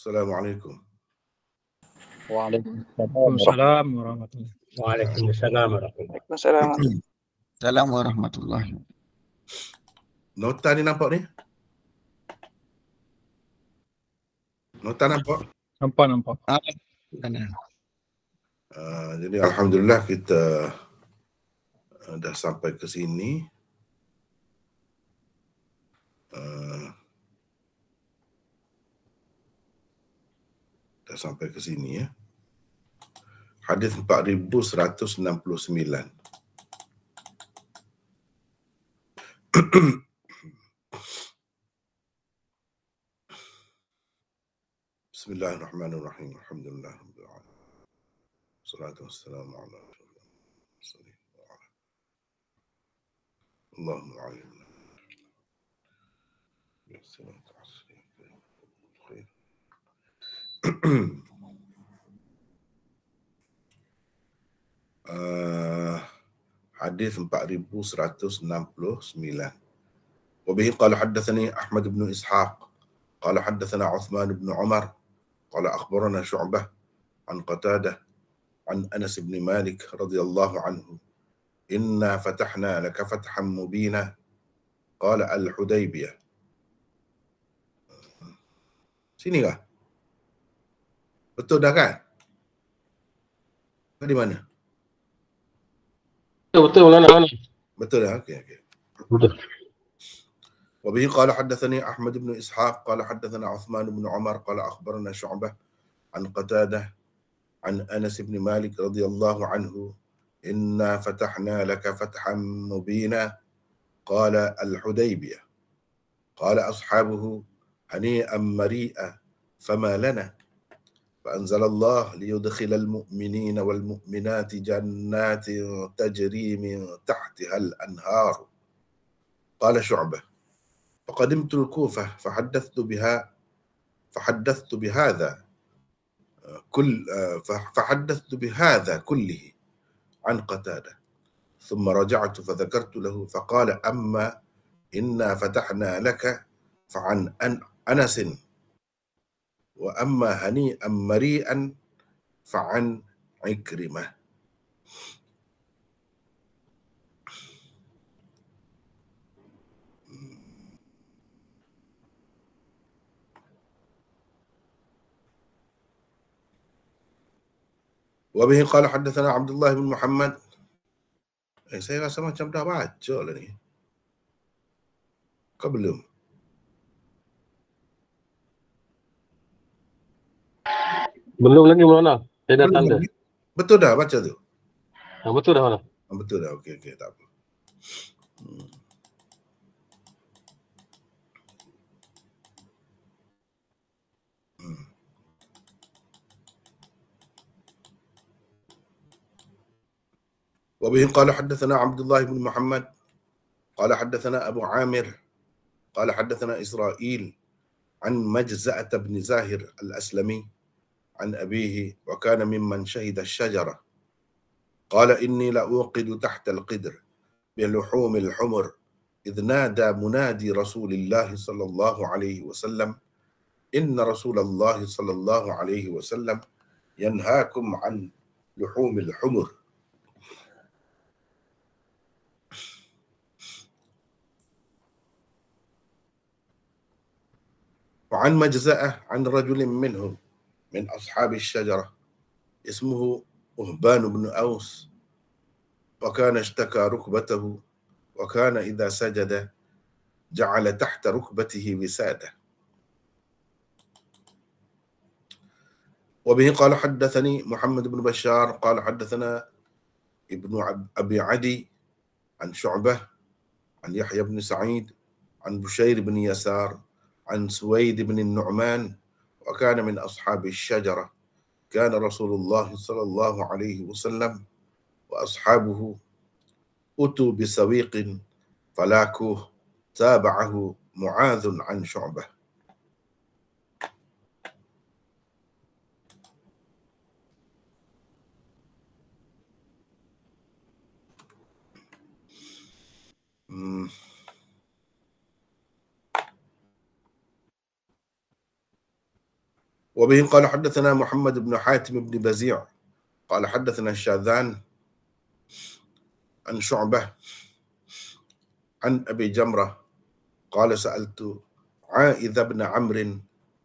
Assalamualaikum. Waalaikumsalam warahmatullahi wabarakatuh. Waalaikumsalam warahmatullahi Assalamualaikum. Assalamualaikum warahmatullahi wabarakatuh. Nota ni nampak ni? Nota nampak? Nampak. Jadi alhamdulillah kita dah sampai ke sini. Dah sampai ke sini ya. Hadis 4169. Bismillahirrahmanirrahim. Alhamdulillah rabbil alamin. Wassalatu wassalamu ala rasulillah. Allahumma alim. Hadis 4169. وبه قال حدثني أحمد بن إسحاق قال حدثنا عثمان بن عمر قال أخبرنا شعبة عن قتادة عن أنس بن مالك رضي الله عنه إنا فتحنا لك فتحا مبينا قال الحديبية. Sini kah? Betul dah kan? Di mana? Betul mana? Betul dah. Okey. Betul. وبه قال حدثني أحمد بن إسحاق قال حدثنا عثمان بن عمر قال أخبرنا شعبة عن قتادة عن أنس بن مالك رضي الله عنه إنا فتحنا لك فتحا مبينا قال الحديبية. قال أصحابه هنيئا مريئا فما لنا فأنزل الله ليدخل المؤمنين والمؤمنات جنات تجري من تحتها الأنهار. قال شعبة فقدمت الكوفة فحدثت بهذا كله عن قتادة ثم رجعت فذكرت له فقال أما إنا فتحنا لك فعن أنس وأما هنيئا مريئا فعن عكرمة. وبه قال حدثنا عبد الله بن محمد. Saya rasa macam dah baca lah ni. Kau belum? Belum lagi mana? Saya dah tanda. Betul dah baca tu? Betul dah mana? Betul dah. Okey, tak apa. وبه قال حدثنا عبد الله بن محمد قال حدثنا أبو عامر قال حدثنا إسرائيل عن مجزأة بن زاهر الأسلمي عن أبيه وكان ممن شهد الشجرة قال إني لأوقد تحت القدر بلحوم الحمر إذ نادى منادي رسول الله صلى الله عليه وسلم إن رسول الله صلى الله عليه وسلم ينهاكم عن لحوم الحمر. وعن مجزأة عن رجل منهم من أصحاب الشجرة اسمه أهبان بن أوس وكان اشتكى ركبته وكان إذا سجد جعل تحت ركبته وسادة. وبه قال حدثني محمد بن بشار قال حدثنا ابن أبي عدي عن شعبة عن يحيى بن سعيد عن بشير بن يسار عن سويد بن النعمان وكان من أصحاب الشجرة كان رسول الله صلى الله عليه وسلم وأصحابه أتوا بسويق فلاكوه تابعه معاذ عن شعبة. وبه قال حدثنا محمد بن حاتم بن بزيع قال حدثنا الشاذان عن شعبة عن أبي جمرة قال سألت عائذ بن عمرو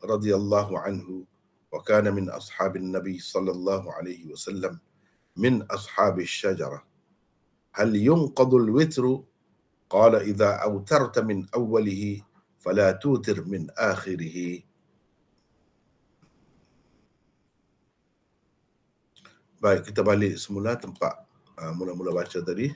رضي الله عنه وكان من أصحاب النبي صلى الله عليه وسلم من أصحاب الشجرة هل ينقض الوتر؟ قال إذا أوترت من أوله فلا توتر من آخره. Baik, kita balik semula tempat mula-mula baca tadi.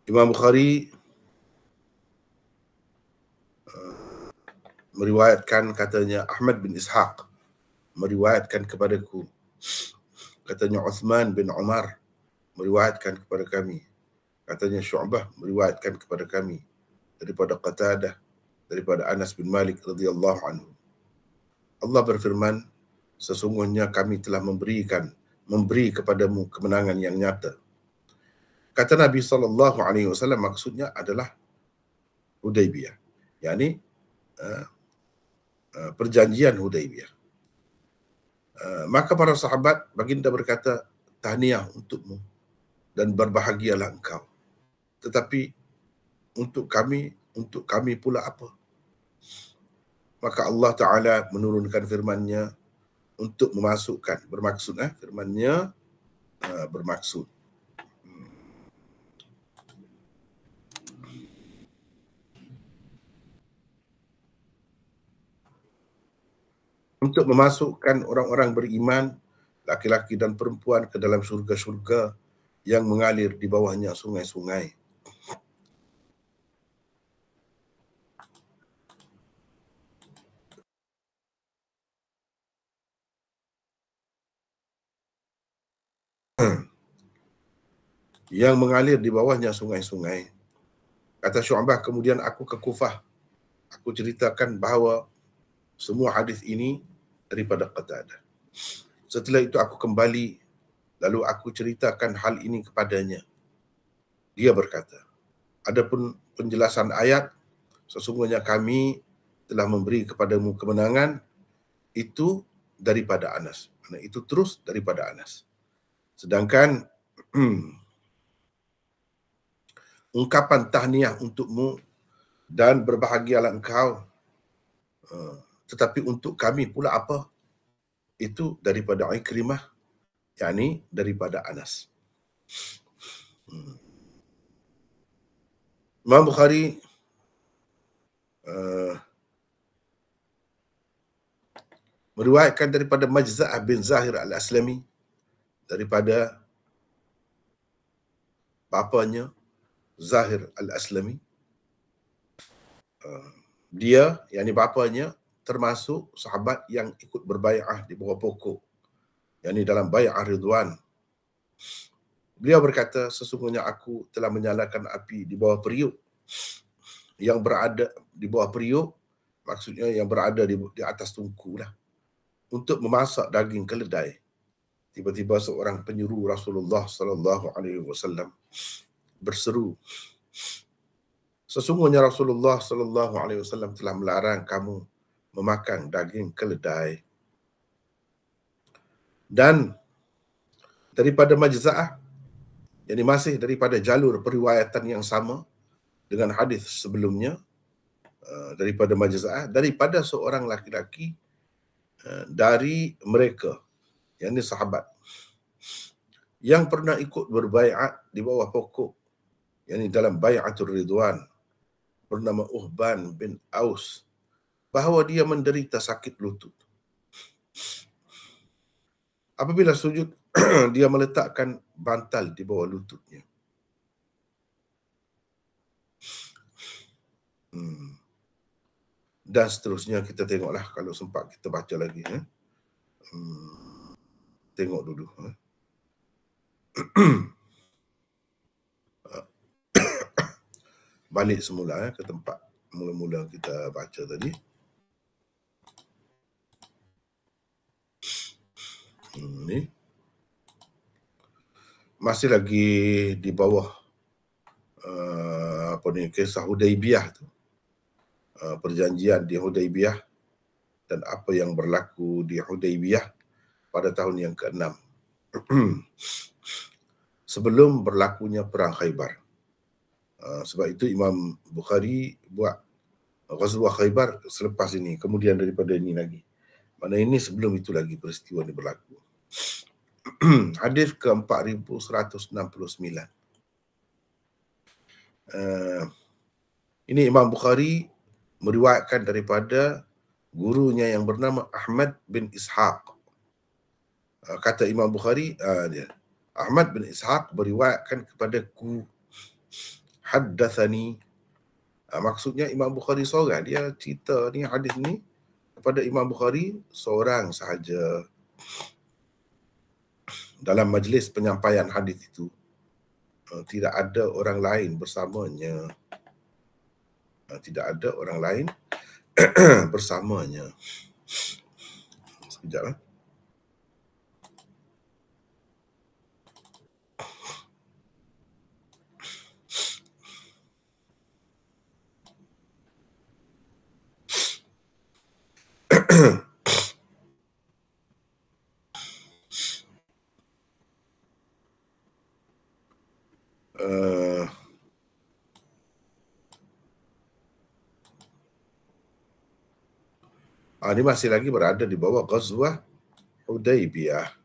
Imam Bukhari meriwayatkan, katanya Ahmad bin Ishaq meriwayatkan kepadaku, katanya Uthman bin Umar meriwayatkan kepada kami, katanya Syu'bah meriwayatkan kepada kami daripada Qatadah, daripada Anas bin Malik radhiyallahu anhu. Allah berfirman, sesungguhnya kami telah memberi kepadamu kemenangan yang nyata. Kata Nabi SAW, maksudnya adalah Hudaybiyah, yakni perjanjian Hudaybiyah. Maka para sahabat, baginda berkata, tahniah untukmu dan berbahagialah engkau. Tetapi untuk kami pula apa? Maka Allah Ta'ala menurunkan firman-Nya untuk memasukkan, firman-Nya bermaksud. Untuk memasukkan orang-orang beriman, laki-laki dan perempuan ke dalam syurga-syurga yang mengalir di bawahnya sungai-sungai. Yang mengalir di bawahnya sungai-sungai. Kata Syu'bah, kemudian aku ke Kufah. Aku ceritakan bahawa semua hadis ini daripada Qatadah. Setelah itu aku kembali, lalu aku ceritakan hal ini kepadanya. Dia berkata, adapun penjelasan ayat, sesungguhnya kami telah memberi kepadamu kemenangan, itu daripada Anas. Itu terus daripada Anas. Sedangkan ungkapan tahniah untukmu dan berbahagialah engkau, tetapi untuk kami pula apa? Itu daripada Ikrimah, yakni daripada Anas. Imam Bukhari meriwayatkan daripada Majza'ah bin Zahir al-Aslami, daripada bapanya Zahir al-Aslami. Dia, yakni bapanya, termasuk sahabat yang ikut berbai'ah di bawah pokok, yakni dalam bai'ah Ridwan. Beliau berkata, sesungguhnya aku telah menyalakan api di bawah periuk. Yang berada di bawah periuk, maksudnya yang berada di atas tungku lah, untuk memasak daging keledai. Tiba-tiba seorang penyuruh Rasulullah SAW berseru, sesungguhnya Rasulullah SAW telah melarang kamu memakan daging keledai. Dan daripada Majza'ah, yang masih daripada jalur periwayatan yang sama dengan hadis sebelumnya, daripada Majza'ah, daripada seorang laki-laki dari mereka, yang ini sahabat, yang pernah ikut berbai'at di bawah pokok, yang ini dalam bai'atul Ridwan, bernama Uhban bin Aus, bahawa dia menderita sakit lutut. Apabila sujud, dia meletakkan bantal di bawah lututnya. Dan seterusnya, kita tengoklah kalau sempat kita baca lagi. Tengok dulu. balik semula ke tempat mula-mula kita baca tadi. Ni masih lagi di bawah kisah Hudaibiyah tu, perjanjian di Hudaibiyah dan apa yang berlaku di Hudaibiyah pada tahun yang ke-6 sebelum berlakunya perang Khaybar. Sebab itu Imam Bukhari buat Ghazwah Khaybar selepas ini, kemudian daripada ini lagi. Mana ini sebelum itu lagi peristiwa ini berlaku. Hadis ke-4169. Ini Imam Bukhari meriwayatkan daripada gurunya yang bernama Ahmad bin Ishaq. Kata Imam Bukhari, Ahmad bin Ishaq meriwayatkan kepadaku, haddathani. Maksudnya Imam Bukhari seorang, dia cerita ni hadis ni kepada Imam Bukhari seorang sahaja. Dalam majlis penyampaian hadis itu tidak ada orang lain bersamanya. Tidak ada orang lain bersamanya. Sekejap. Ini masih lagi berada di bawah Ghazwah Hudaibiyah.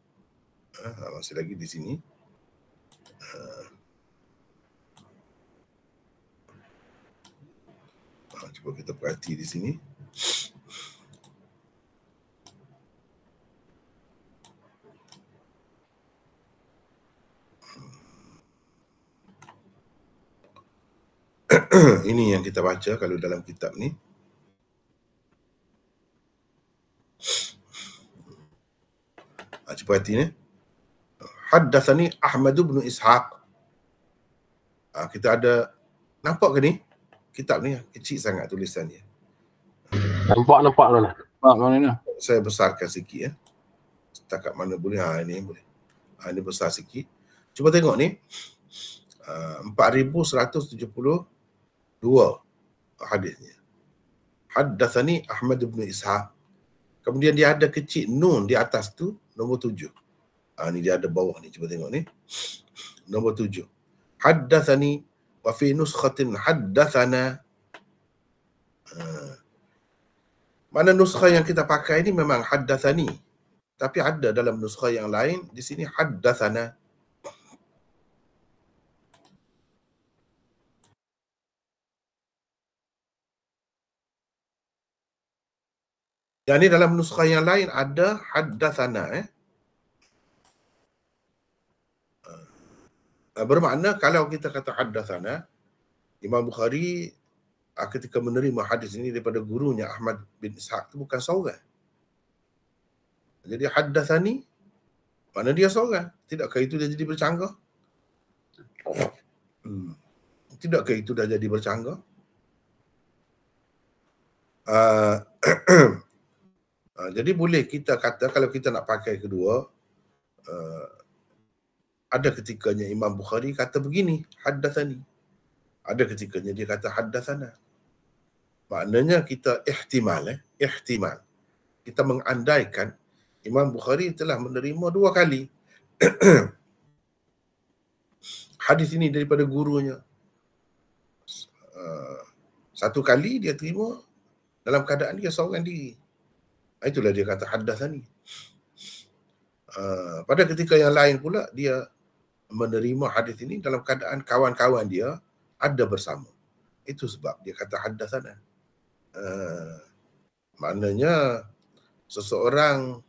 Masih lagi di sini. Cuba kita perhati di sini. Ini yang kita baca kalau dalam kitab ni. Cuba hati ni. Haddathani Ahmad bin Ishaq. Kita ada, nampak ke ni? Kitab ni kecil sangat tulisan dia. Nampak mana? Nampak mana ni? Saya besarkan sikit ya. Setakat mana boleh. Ini boleh. Ini besar sikit. Cuba tengok ni. 4172 hadisnya. Haddathani Ahmad bin Ishaq. Kemudian dia ada kecil nun di atas tu, nombor 7. Ni dia ada bawah ni, cuba tengok ni. Nombor 7. Haddathani wa fi nuskhatin haddathana. Mana nuskha yang kita pakai ni memang haddathani. Tapi ada dalam nuskha yang lain, di sini haddathana. Yang ni dalam nuskha yang lain ada haddathana. Bermakna kalau kita kata haddathana, Imam Bukhari ketika menerima hadis ini daripada gurunya Ahmad bin Ishaq itu bukan seorang. Jadi haddathani, mana dia seorang. Tidakkah itu dia jadi bercanggah? Tidakkah itu dah jadi bercanggah? Jadi boleh kita kata kalau kita nak pakai kedua, ada ketikanya Imam Bukhari kata begini, haddathani. Ada ketikanya dia kata haddathana. Maknanya kita ihtimal. Kita mengandaikan Imam Bukhari telah menerima 2 kali hadis ini daripada gurunya. 1 kali dia terima dalam keadaan dia seorang diri. Itulah dia kata haddathani. Pada ketika yang lain pula dia menerima hadis ini dalam keadaan kawan-kawan dia ada bersama. Itu sebab dia kata haddathana. Maknanya seseorang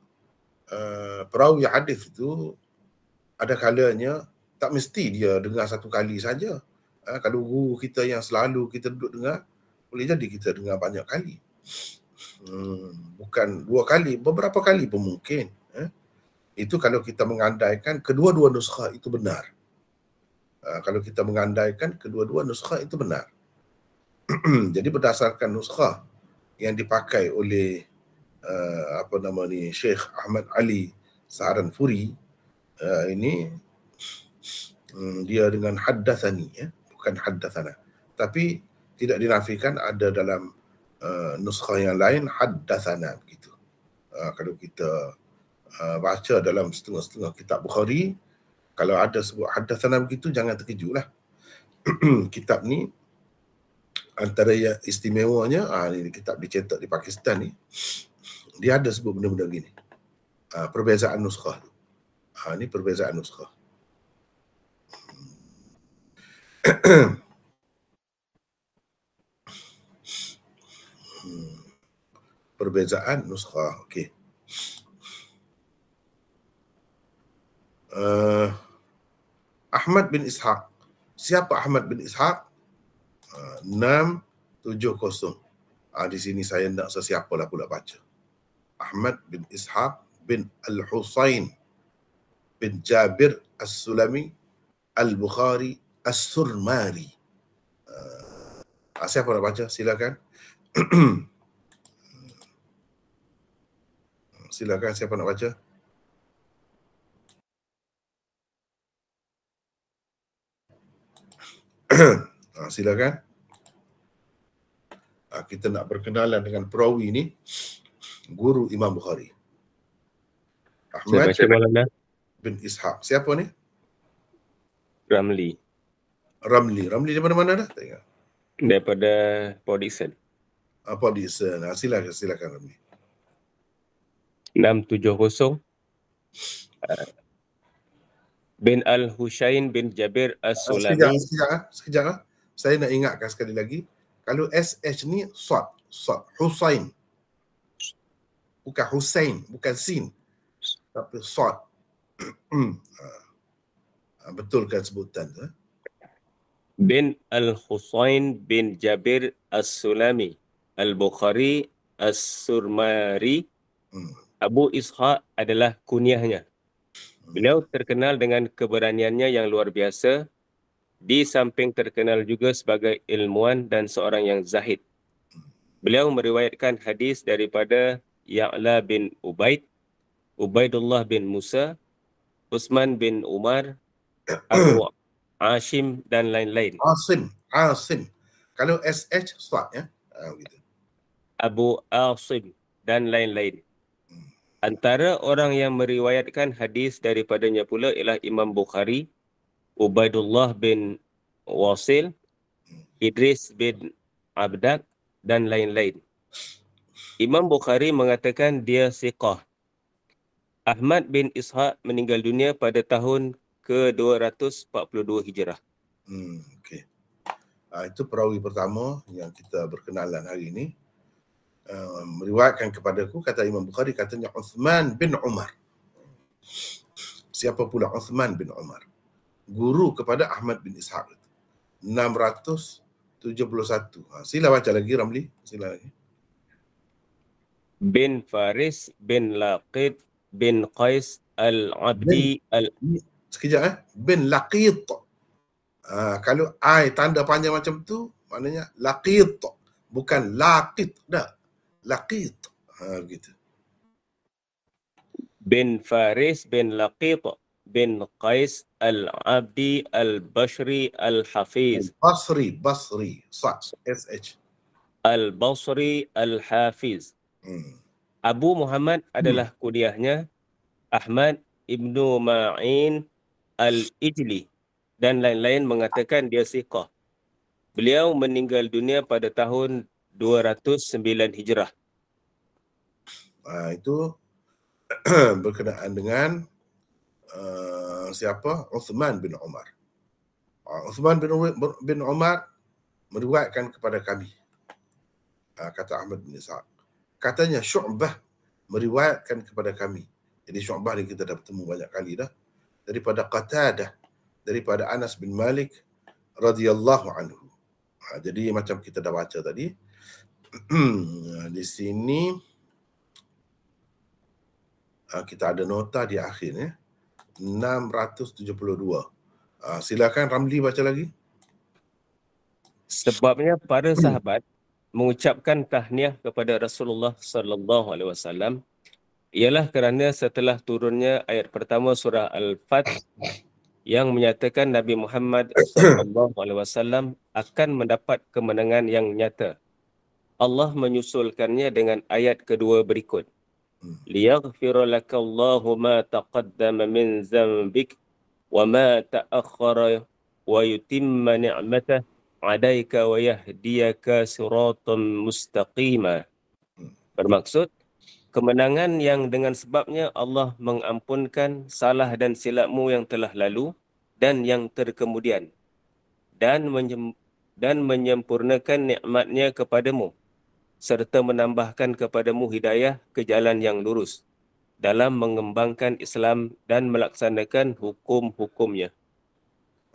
perawi hadis itu ada kalanya tak mesti dia dengar 1 kali saja. Kalau guru kita yang selalu kita duduk dengar, boleh jadi kita dengar banyak kali. Bukan 2 kali, beberapa kali pun mungkin. Itu kalau kita mengandaikan kedua-dua nuskha itu benar. Kalau kita mengandaikan kedua-dua nuskha itu benar. Jadi berdasarkan nuskhah yang dipakai oleh Syekh Ahmad Ali Saharanfuri, ini dia dengan haddathani, bukan haddathana. Tapi tidak dinafikan ada dalam nuskhah yang lain haddathana begitu. Kalau kita baca dalam setengah-setengah kitab Bukhari, kalau ada sebut haddathana begitu, jangan terkejutlah. Kitab ni antara yang istimewanya, ini kitab dicetak di Pakistan ni, dia ada sebut benda-benda begini. Perbezaan nuskhah tu. Ini perbezaan nuskhah. Perbezaan nuskhah. Okey. Ahmad bin Ishaq. Siapa Ahmad bin Ishaq? 670. Di sini saya nak sesiapalah pula baca. Ahmad bin Ishaq bin Al-Husain bin Jabir As-Sulami Al-Bukhari As-Surmari. Siapa nak baca? Silakan. Silakan, siapa nak baca? Silakan. Kita nak berkenalan dengan perawi ni, guru Imam Bukhari. Ahmad bin Ishaq. Siapa ni? Ramli. Ramli dari mana-mana dah? Tengok. Daripada Port Dickson. Port Dickson. Silakan Ramli. 670. Bin Al-Husain bin Jabir As-Sulami. Sekejap. Saya nak ingatkan sekali lagi. Kalau SH ni Sad. Husain. Bukan Husain. Bukan Sin. Tapi Sad. Betulkan sebutan tu. Bin Al-Husain bin Jabir As-Sulami Al-Bukhari As-Surmari. Abu Ishaq adalah kunyahnya. Beliau terkenal dengan keberaniannya yang luar biasa, di samping terkenal juga sebagai ilmuwan dan seorang yang zahid. Beliau meriwayatkan hadis daripada Ya'la bin Ubaid, Ubaidullah bin Musa, Utsman bin Umar, Abu Asim dan lain-lain. Asim. Kalau SH Sad ya. Begitu. Abu Asim dan lain-lain. Antara orang yang meriwayatkan hadis daripadanya pula ialah Imam Bukhari, Ubaidullah bin Wasil, Idris bin Abdak dan lain-lain. Imam Bukhari mengatakan dia siqah. Ahmad bin Ishaq meninggal dunia pada tahun ke-242 Hijrah. Okey. Itu perawi pertama yang kita berkenalan hari ini. Meriwayatkan kepadaku, kata Imam Bukhari, katanya Uthman bin Umar. Siapa pula Uthman bin Umar? Guru kepada Ahmad bin Ishaq. 671. Sila baca lagi Ramli. Sila lagi. Bin Faris bin Laqid bin Qais Al-Abdi Sekejap bin Laqid. Kalau I tanda panjang macam tu, maknanya Laqid. Bukan Laqid dah. Laqid. Begitu. Bin Faris bin Laqid bin Qais Al-Abdi Al-Bashri Al-Hafiz. Basri. SH. Al-Basri Al-Hafiz. Abu Muhammad adalah kunyahnya. Ahmad Ibnu Ma'in Al-Ijli dan lain-lain mengatakan dia siqah. Beliau meninggal dunia pada tahun 209 Hijrah. Itu berkenaan dengan siapa? Uthman bin Umar. Uthman bin Umar meriwayatkan kepada kami. Kata Ahmad bin Ishaq. Katanya Syu'bah meriwayatkan kepada kami. Jadi Syu'bah ni kita dah bertemu banyak kali dah. Daripada Qatadah, daripada Anas bin Malik radhiyallahu anhu. Jadi macam kita dah baca tadi. Di sini kita ada nota di akhir ya. 672. Silakan Ramli baca lagi. Sebabnya para sahabat mengucapkan tahniah kepada Rasulullah sallallahu alaihi wasallam ialah kerana setelah turunnya ayat pertama surah Al-Fath yang menyatakan Nabi Muhammad sallallahu alaihi wasallam akan mendapat kemenangan yang nyata. Allah menyusulkannya dengan ayat kedua berikut. Liyaghfira lakallahu ma taqaddama min dhanbik wa ma ta'akhkhara wa yutimma ni'matah 'alaika wa yahdiyaka siratan mustaqima. Bermaksud, kemenangan yang dengan sebabnya Allah mengampunkan salah dan silapmu yang telah lalu dan yang terkemudian dan menyempurnakan nikmatnya kepadamu serta menambahkan kepadamu hidayah ke jalan yang lurus dalam mengembangkan Islam dan melaksanakan hukum-hukumnya.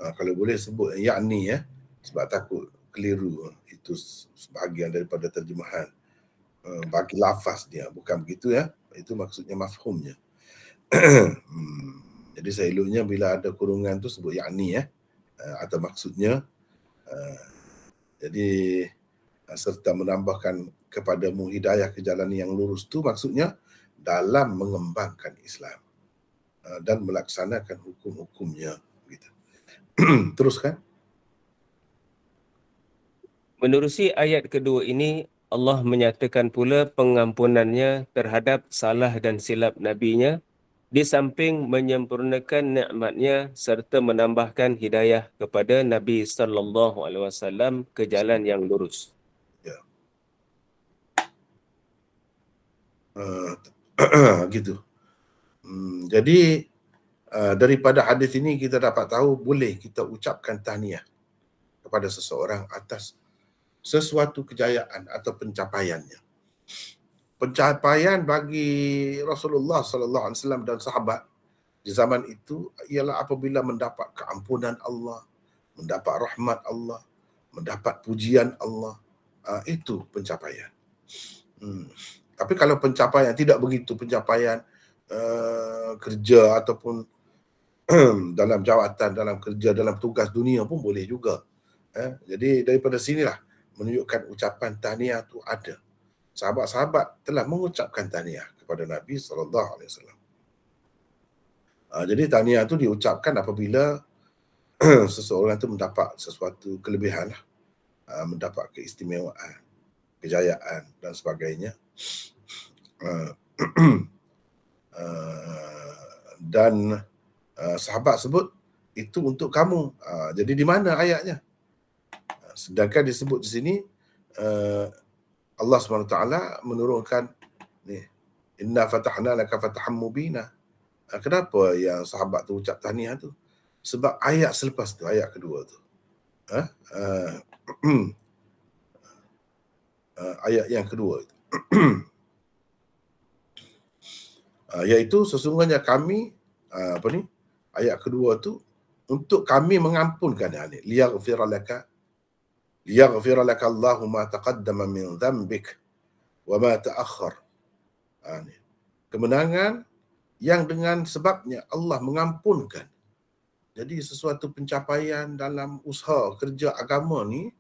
Kalau boleh sebut yakni ya, sebab takut keliru. Itu sebahagian daripada terjemahan. Bagi lafaz dia, bukan begitu ya. Itu maksudnya mafhumnya. Jadi seeloknya bila ada kurungan tu sebut yakni ya, atau maksudnya. Jadi serta menambahkan kepadamu hidayah ke jalan yang lurus tu maksudnya dalam mengembangkan Islam dan melaksanakan hukum-hukumnya. Gitu. Teruskan. Menerusi ayat kedua ini, Allah menyatakan pula pengampunannya terhadap salah dan silap Nabi-Nya di samping menyempurnakan nikmatnya serta menambahkan hidayah kepada Nabi sallallahu alaihi wasallam ke jalan yang lurus. Ya. Gitu. Jadi daripada hadis ini kita dapat tahu boleh kita ucapkan tahniah kepada seseorang atas sesuatu kejayaan atau pencapaiannya. Pencapaian bagi Rasulullah sallallahu alaihi wasallam dan sahabat di zaman itu ialah apabila mendapat keampunan Allah, mendapat rahmat Allah, mendapat pujian Allah. Itu pencapaian. Tapi kalau pencapaian tidak begitu, pencapaian kerja ataupun dalam jawatan, dalam kerja, dalam tugas dunia pun boleh juga. Jadi daripada sinilah menunjukkan ucapan tahniah tu ada. Sahabat-sahabat telah mengucapkan tahniah kepada Nabi SAW. Jadi tahniah tu diucapkan apabila seseorang tu mendapat sesuatu kelebihan, mendapat keistimewaan, kejayaan dan sebagainya. Dan sahabat sebut itu untuk kamu. Jadi di mana ayatnya? Sedangkan disebut di sini Allah SWT menurunkan ni, inna fatahna laka fataham mubina. Kenapa yang sahabat tu ucap tahniah tu? Sebab ayat selepas tu, ayat kedua tu. Ayat yang kedua itu. Iaitu sesungguhnya kami ayat kedua tu untuk kami mengampunkan liyaghfira laka Allahu ma taqaddama min dhanbik wa ma ta'akhkhar. Kemenangan yang dengan sebabnya Allah mengampunkan. Jadi sesuatu pencapaian dalam usaha kerja agama ni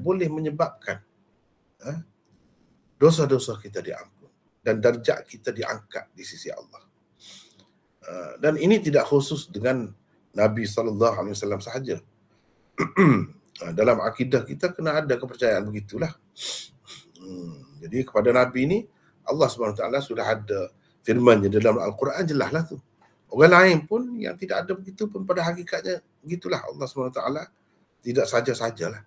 boleh menyebabkan dosa-dosa kita diampun dan darjat kita diangkat di sisi Allah. Dan ini tidak khusus dengan Nabi SAW sahaja. Dalam akidah kita kena ada kepercayaan begitulah. Jadi kepada Nabi ini Allah SWT sudah ada firman-Nya dalam Al-Quran, jelaslah tu. Orang lain pun yang tidak ada begitu pun pada hakikatnya begitulah. Allah SWT tidak saja-sajalah.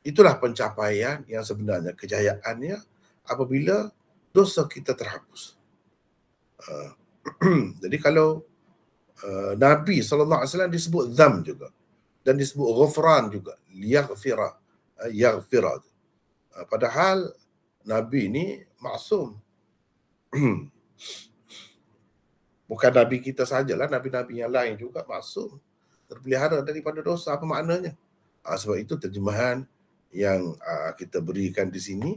Itulah pencapaian yang sebenarnya, kejayaannya apabila dosa kita terhapus. Jadi kalau Nabi SAW disebut dzam juga dan disebut ghufran juga, liyaghfira, yaghfira. Padahal Nabi ini maksum. Bukan Nabi kita sajalah, Nabi-Nabi yang lain juga maksum, terpelihara daripada dosa. Apa maknanya? Sebab itu terjemahan yang kita berikan di sini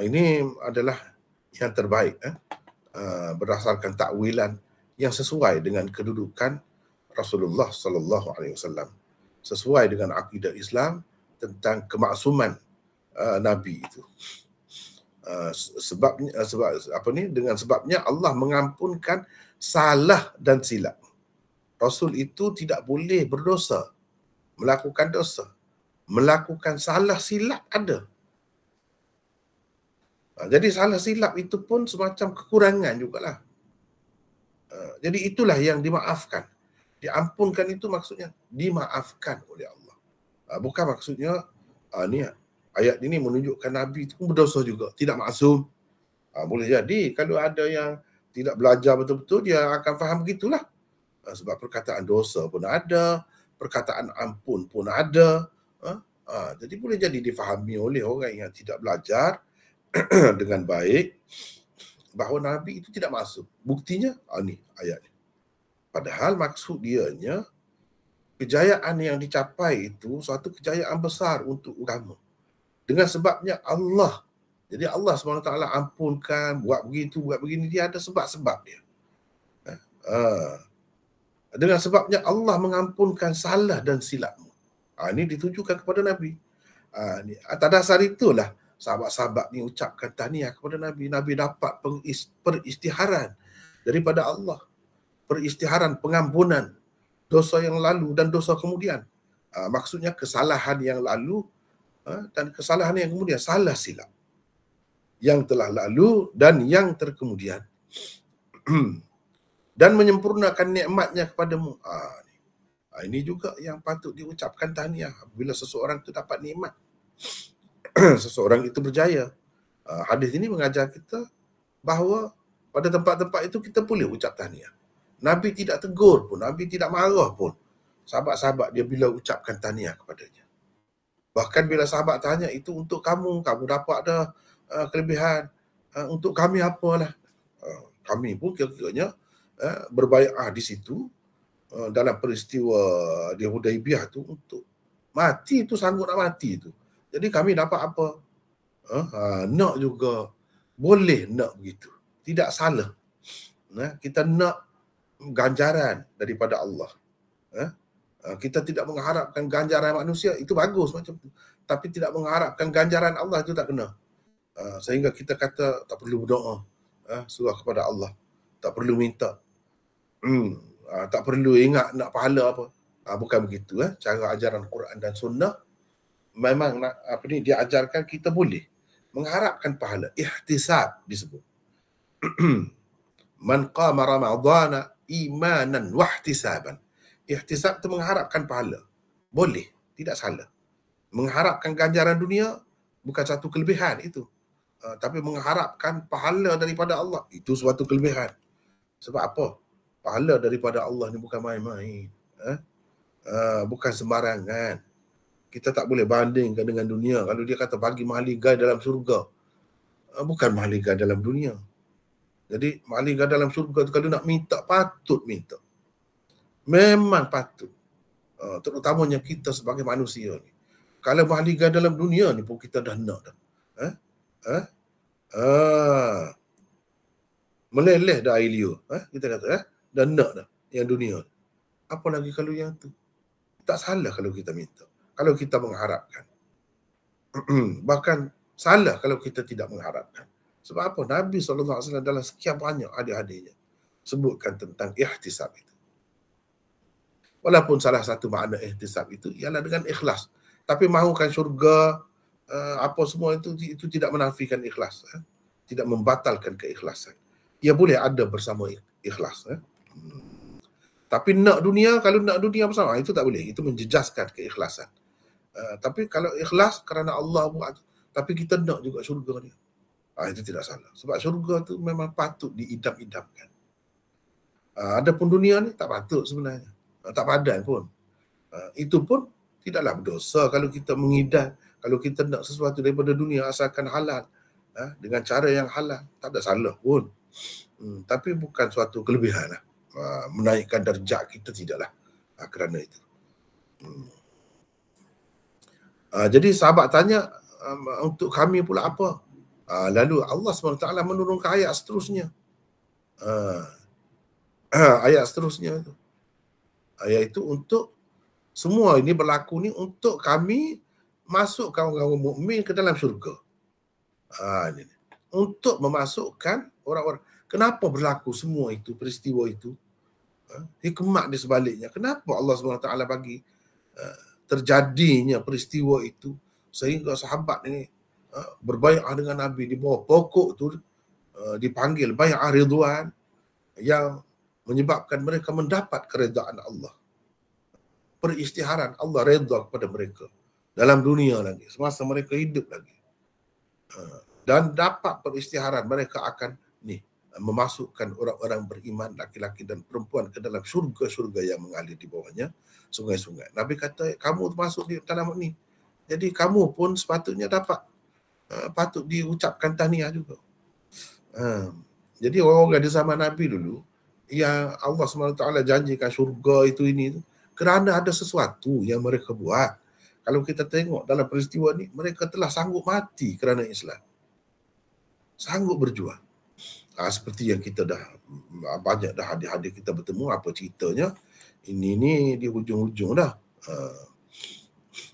ini adalah yang terbaik berdasarkan takwilan yang sesuai dengan kedudukan Rasulullah sallallahu alaihi wasallam sesuai dengan akidah Islam tentang kemaksuman Nabi itu. Sebabnya Allah mengampunkan salah dan silap. Rasul itu tidak boleh berdosa, melakukan dosa, melakukan salah silap ada. Jadi salah silap itu pun semacam kekurangan jugalah. Jadi itulah yang dimaafkan. Diampunkan itu maksudnya dimaafkan oleh Allah. Bukan maksudnya ni ayat ini menunjukkan Nabi itu berdosa juga, tidak maksum. Boleh jadi kalau ada yang tidak belajar betul-betul, dia akan faham begitulah. Sebab perkataan dosa pun ada, perkataan ampun pun ada. Jadi boleh jadi difahami oleh orang yang tidak belajar dengan baik bahawa Nabi itu tidak masuk. Buktinya ni ayat ni. Padahal maksud dianya kejayaan yang dicapai itu suatu kejayaan besar untuk agama. Dengan sebabnya Allah. Jadi Allah SWT ampunkan, buat begitu, buat begini, dia ada sebab-sebab dia. Dengan sebabnya Allah mengampunkan salah dan silapmu. Ini ditujukan kepada Nabi. Atas dasar itulah sahabat-sahabat ni ucapkan tahniah kepada Nabi. Nabi dapat peristiharan daripada Allah. Peristiharan pengampunan dosa yang lalu dan dosa kemudian. Maksudnya kesalahan yang lalu dan kesalahan yang kemudian, salah silap yang telah lalu dan yang terkemudian. Dan menyempurnakan nikmatnya kepadamu. Ini juga yang patut diucapkan tahniah bila seseorang itu dapat nikmat. Seseorang itu berjaya. Hadis ini mengajar kita bahawa pada tempat-tempat itu kita boleh ucap tahniah. Nabi tidak tegur pun, Nabi tidak marah pun sahabat-sahabat dia bila ucapkan tahniah kepadanya. Bahkan bila sahabat tanya, itu untuk kamu dapat ada kelebihan, untuk kami apalah. Kami pun kira-kiranya berbai'ah di situ dalam peristiwa di Hudaibiyah tu untuk mati tu, sanggup nak mati tu. Jadi kami dapat apa? Nak juga, boleh nak begitu. Tidak salah. Kita nak ganjaran daripada Allah. Kita tidak mengharapkan ganjaran manusia, itu bagus macam tu. Tapi tidak mengharapkan ganjaran Allah, itu tak kena. Sehingga kita kata tak perlu berdoa. Surah kepada Allah. Tak perlu minta. Tak perlu ingat nak pahala apa. Bukan begitu. Cara ajaran Quran dan Sunnah memang dia ajarkan kita boleh mengharapkan pahala. Ihtisab disebut. Man qama ramadhana imanan wahtisaban. Ihtisab itu mengharapkan pahala. Boleh, tidak salah. Mengharapkan ganjaran dunia bukan satu kelebihan itu. Tapi mengharapkan pahala daripada Allah, itu suatu kelebihan. Sebab apa? Pahala daripada Allah ni bukan main-main. Bukan sembarangan. Kita tak boleh bandingkan dengan dunia. Kalau dia kata bagi mahligai dalam surga, bukan mahligai dalam dunia. Jadi mahligai dalam surga tu kalau nak minta, patut minta. Memang patut. Terutamanya kita sebagai manusia ni. Kalau mahligai dalam dunia ni pun kita dah nak dah. Meleleh dah air liur. Kita kata, dah nak dah yang dunia. Apa lagi kalau yang tu? Tak salah kalau kita minta. Kalau kita mengharapkan. Bahkan salah kalau kita tidak mengharapkan. Sebab apa? Nabi SAW dalam sekian banyak hadis-hadisnya sebutkan tentang ihtisab itu. Walaupun salah satu makna ihtisab itu ialah dengan ikhlas. Tapi mahukan syurga, apa semua itu tidak menafikan ikhlas. Tidak membatalkan keikhlasan. Ia boleh ada bersama ikhlas. Tapi nak dunia, kalau nak dunia bersama, itu tak boleh. Itu menjejaskan keikhlasan. Tapi kalau ikhlas kerana Allah buat, tapi kita nak juga syurga ni, itu tidak salah. Sebab syurga tu memang patut diidam-idamkan. Adapun dunia ni tak patut sebenarnya. Tak padan pun. Itu pun tidaklah berdosa kalau kita mengidam, kalau kita nak sesuatu daripada dunia asalkan halal, dengan cara yang halal, tak ada salah pun. Tapi bukan suatu kelebihan lah. Menaikkan darjat kita, tidaklah kerana itu. Jadi sahabat tanya, untuk kami pula apa? Lalu Allah SWT menurunkan ayat seterusnya. Ayat seterusnya itu. Ayat itu untuk Semua ini berlaku ni untuk kami masuk kawan-kawan mukmin ke dalam syurga. Ini. Untuk memasukkan orang-orang. Kenapa berlaku semua itu, peristiwa itu? Hikmat di sebaliknya. Kenapa Allah SWT bagi terjadinya peristiwa itu sehingga sahabat ini berbai'ah dengan Nabi di bawah pokok tu dipanggil bai'ah ridwan yang menyebabkan mereka mendapat keredaan Allah. Peristiharan Allah redha kepada mereka dalam dunia lagi, semasa mereka hidup lagi. Dan dapat peristiharan mereka akan memasukkan orang-orang beriman laki-laki dan perempuan ke dalam syurga-syurga yang mengalir di bawahnya sungai-sungai. Nabi kata kamu masuk di dalam ni. Jadi kamu pun sepatutnya dapat patut diucapkan tahniah juga. Jadi orang-orang di zaman Nabi dulu yang Allah SWT janjikan syurga itu ini kerana ada sesuatu yang mereka buat. Kalau kita tengok dalam peristiwa ni, mereka telah sanggup mati kerana Islam. Sanggup berjuang. Seperti yang kita dah banyak dah hadir-hadir kita bertemu, apa ceritanya. Ini ni di hujung-hujung dah.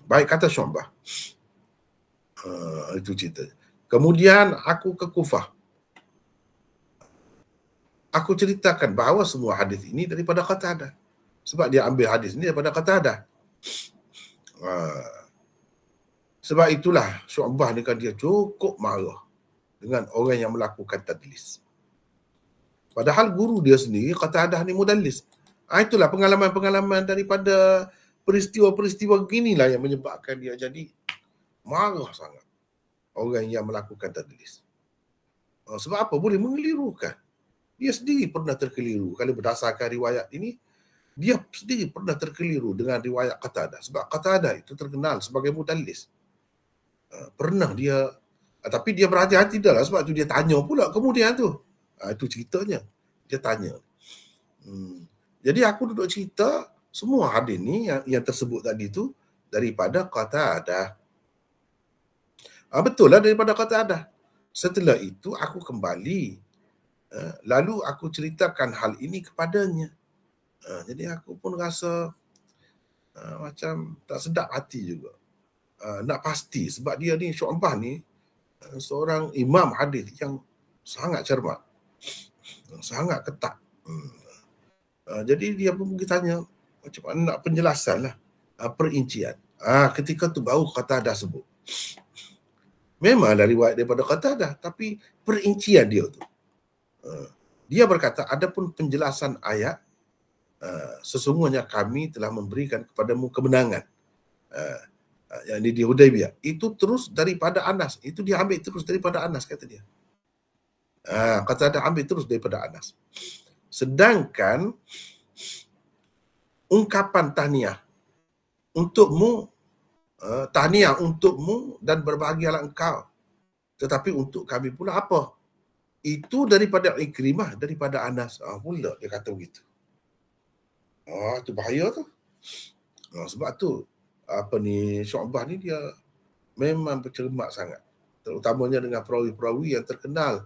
Baik kata Syu'bah. Itu cerita. Kemudian aku ke Kufah. Aku ceritakan bahawa semua hadis ini daripada Qatadah. Sebab dia ambil hadis ini daripada Qatadah. Sebab itulah Syu'bah ni kan dia cukup marah dengan orang yang melakukan tadlis. Padahal guru dia sendiri Qatadah ni mudallis. Itulah pengalaman-pengalaman daripada peristiwa-peristiwa beginilah yang menyebabkan dia jadi marah sangat orang yang melakukan tadlis. Sebab apa? Boleh mengelirukan. Dia sendiri pernah terkeliru. Kalau berdasarkan riwayat ini, dia sendiri pernah terkeliru dengan riwayat Qatadah. Sebab Qatadah itu terkenal sebagai mudallis. Pernah dia, tapi dia berhati-hati dah lah. Sebab tu dia tanya pula kemudian tu. Itu ceritanya. Dia tanya. Jadi aku duduk cerita semua hadis ni yang tersebut tadi tu daripada Qatadah. Betul lah daripada Qatadah. Setelah itu aku kembali. Lalu aku ceritakan hal ini kepadanya. Jadi aku pun rasa macam tak sedap hati juga. Nak pasti sebab dia ni Syu'bah ni seorang imam hadis yang sangat cermat. Sangat ketat. Jadi dia pun pergi tanya macam mana nak penjelasan lah. Perincian. Ketika tu baru Qatadah sebut. Memanglah riwayat daripada Qatadah, tapi perincian dia tu. Dia berkata, adapun penjelasan ayat, sesungguhnya kami telah memberikan kepadamu kemenangan. Yang di Hudaibiyah. Itu terus daripada Anas. Itu dia ambil terus daripada Anas, kata dia. Qatadah ambil terus daripada Anas. Sedangkan ungkapan tahniah untukmu, tahniah untukmu dan berbahagialah engkau. Tetapi untuk kami pula apa? Itu daripada Ikrimah, daripada Anas. Pula dia kata begitu. Itu bahaya tu. Sebab tu Syu'bah ni dia memang bercermat sangat. Terutamanya dengan perawi-perawi yang terkenal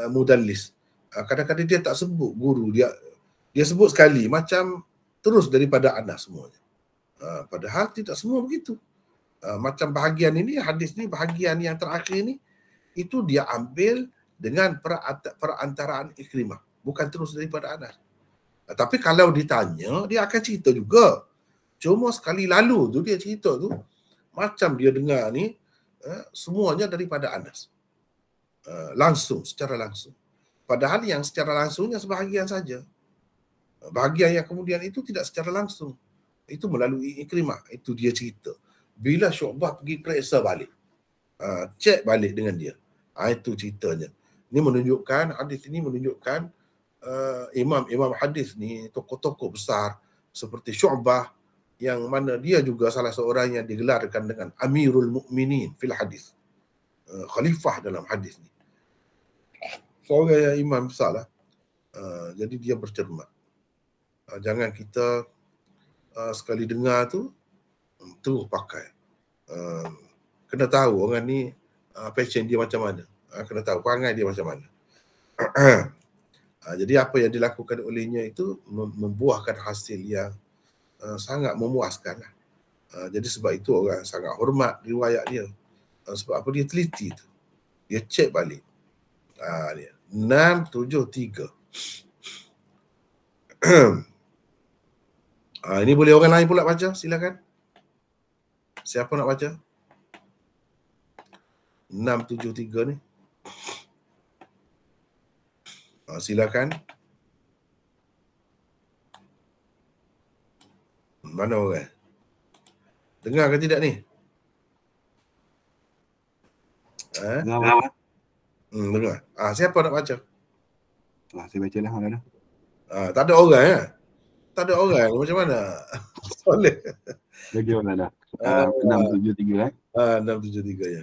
mudallis. Kadang-kadang dia tak sebut guru dia. Dia sebut sekali macam terus daripada Anas semuanya. Padahal tidak semua begitu. Macam bahagian ini, hadis ni, bahagian yang terakhir ni, itu dia ambil dengan perantaraan Ikrimah. Bukan terus daripada Anas. Tapi kalau ditanya, dia akan cerita juga. Cuma sekali lalu tu dia cerita tu, macam dia dengar ni, semuanya daripada Anas. Langsung, secara langsung. Padahal yang secara langsungnya sebahagian saja. Bahagian yang kemudian itu tidak secara langsung. Itu melalui Ikrimah. Itu dia cerita. Bila Syu'bah pergi periksa balik. Cek balik dengan dia. Itu ceritanya. Ini menunjukkan, hadis ini menunjukkan imam-imam hadis ni, tokoh-tokoh besar seperti Syu'bah, yang mana dia juga salah seorang yang digelarkan dengan Amirul Mukminin fil hadis. Khalifah dalam hadis ni. Seorang yang imam besar lah. Jadi dia bercermat. Jangan kita sekali dengar tu terus pakai. Kena tahu orang ni passion dia macam mana. Kena tahu perangai dia macam mana. Jadi apa yang dilakukan olehnya itu membuahkan hasil yang sangat memuaskan lah. Jadi sebab itu orang sangat hormat riwayat dia. Sebab apa? Dia teliti tu. Dia cek balik. Dia 673. Ini boleh orang lain pula baca, silakan. Siapa nak baca? 673 ni. Silakan. Mana orang? Dengar ke tidak ni? Dengar. Dengar. Siapa nak baca? Saya baca lah. Tak ada orang ya? Tak ada orang. Macam mana? Soleh. Bagi orang dah. 673 673 ya.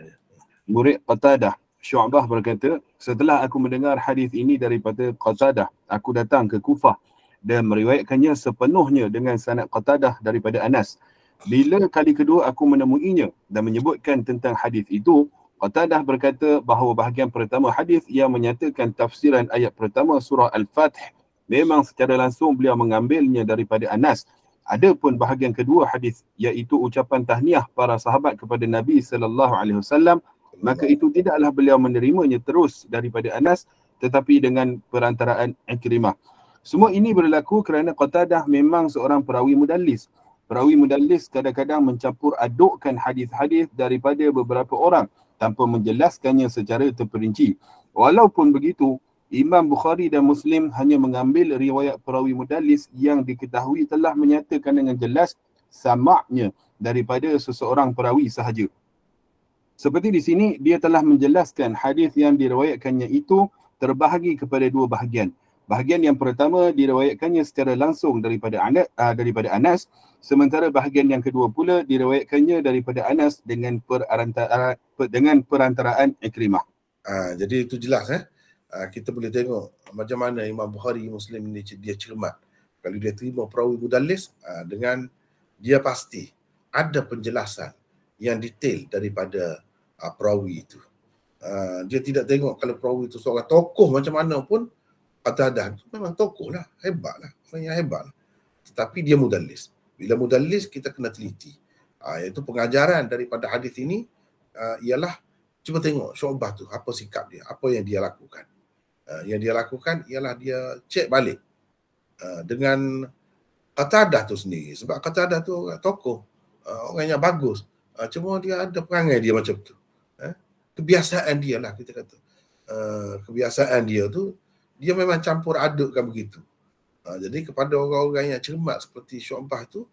Murid Qatadah Syu'bah berkata, setelah aku mendengar hadis ini daripada Qatadah, aku datang ke Kufah dan meriwayatkannya sepenuhnya dengan sanad Qatadah daripada Anas. Bila kali kedua aku menemuinya dan menyebutkan tentang hadis itu, Qatadah berkata bahawa bahagian pertama hadis yang menyatakan tafsiran ayat pertama surah Al-Fath memang secara langsung beliau mengambilnya daripada Anas. Adapun bahagian kedua hadis iaitu ucapan tahniah para sahabat kepada Nabi sallallahu alaihi wasallam, maka itu tidaklah beliau menerimanya terus daripada Anas tetapi dengan perantaraan Ikrimah. Semua ini berlaku kerana Qatadah memang seorang perawi mudallis. Perawi mudallis kadang-kadang mencampur adukkan hadis-hadis daripada beberapa orang tanpa menjelaskannya secara terperinci. Walaupun begitu, Imam Bukhari dan Muslim hanya mengambil riwayat perawi mudallis yang diketahui telah menyatakan dengan jelas samaknya daripada seseorang perawi sahaja. Seperti di sini, dia telah menjelaskan hadis yang diriwayatkannya itu terbahagi kepada dua bahagian. Bahagian yang pertama diriwayatkannya secara langsung daripada Anas, sementara bahagian yang kedua pula diriwayatkannya daripada Anas dengan perantaraan Ikrimah. Jadi itu jelas kita boleh tengok macam mana Imam Bukhari Muslim ni dia cermat. Kalau dia terima perawi mudallis dengan dia pasti ada penjelasan yang detail daripada perawi itu. Dia tidak tengok kalau perawi itu seorang tokoh macam mana pun, Qatadah itu memang tokoh lah, hebat lah, orang yang hebat lah. Tetapi dia mudallis. Bila mudallis kita kena teliti. Iaitu pengajaran daripada hadis ini ialah cuba tengok Syu'bah tu apa sikap dia, apa yang dia lakukan. Yang dia lakukan ialah dia cek balik dengan Qatadah tu sendiri. Sebab Qatadah tu orang tokoh, orang yang bagus. Cuma dia ada perangai dia macam tu. Kebiasaan dia lah kita kata. Kebiasaan dia tu, dia memang campur adukkan begitu. Jadi kepada orang-orang yang cermat seperti Syu'bah tu,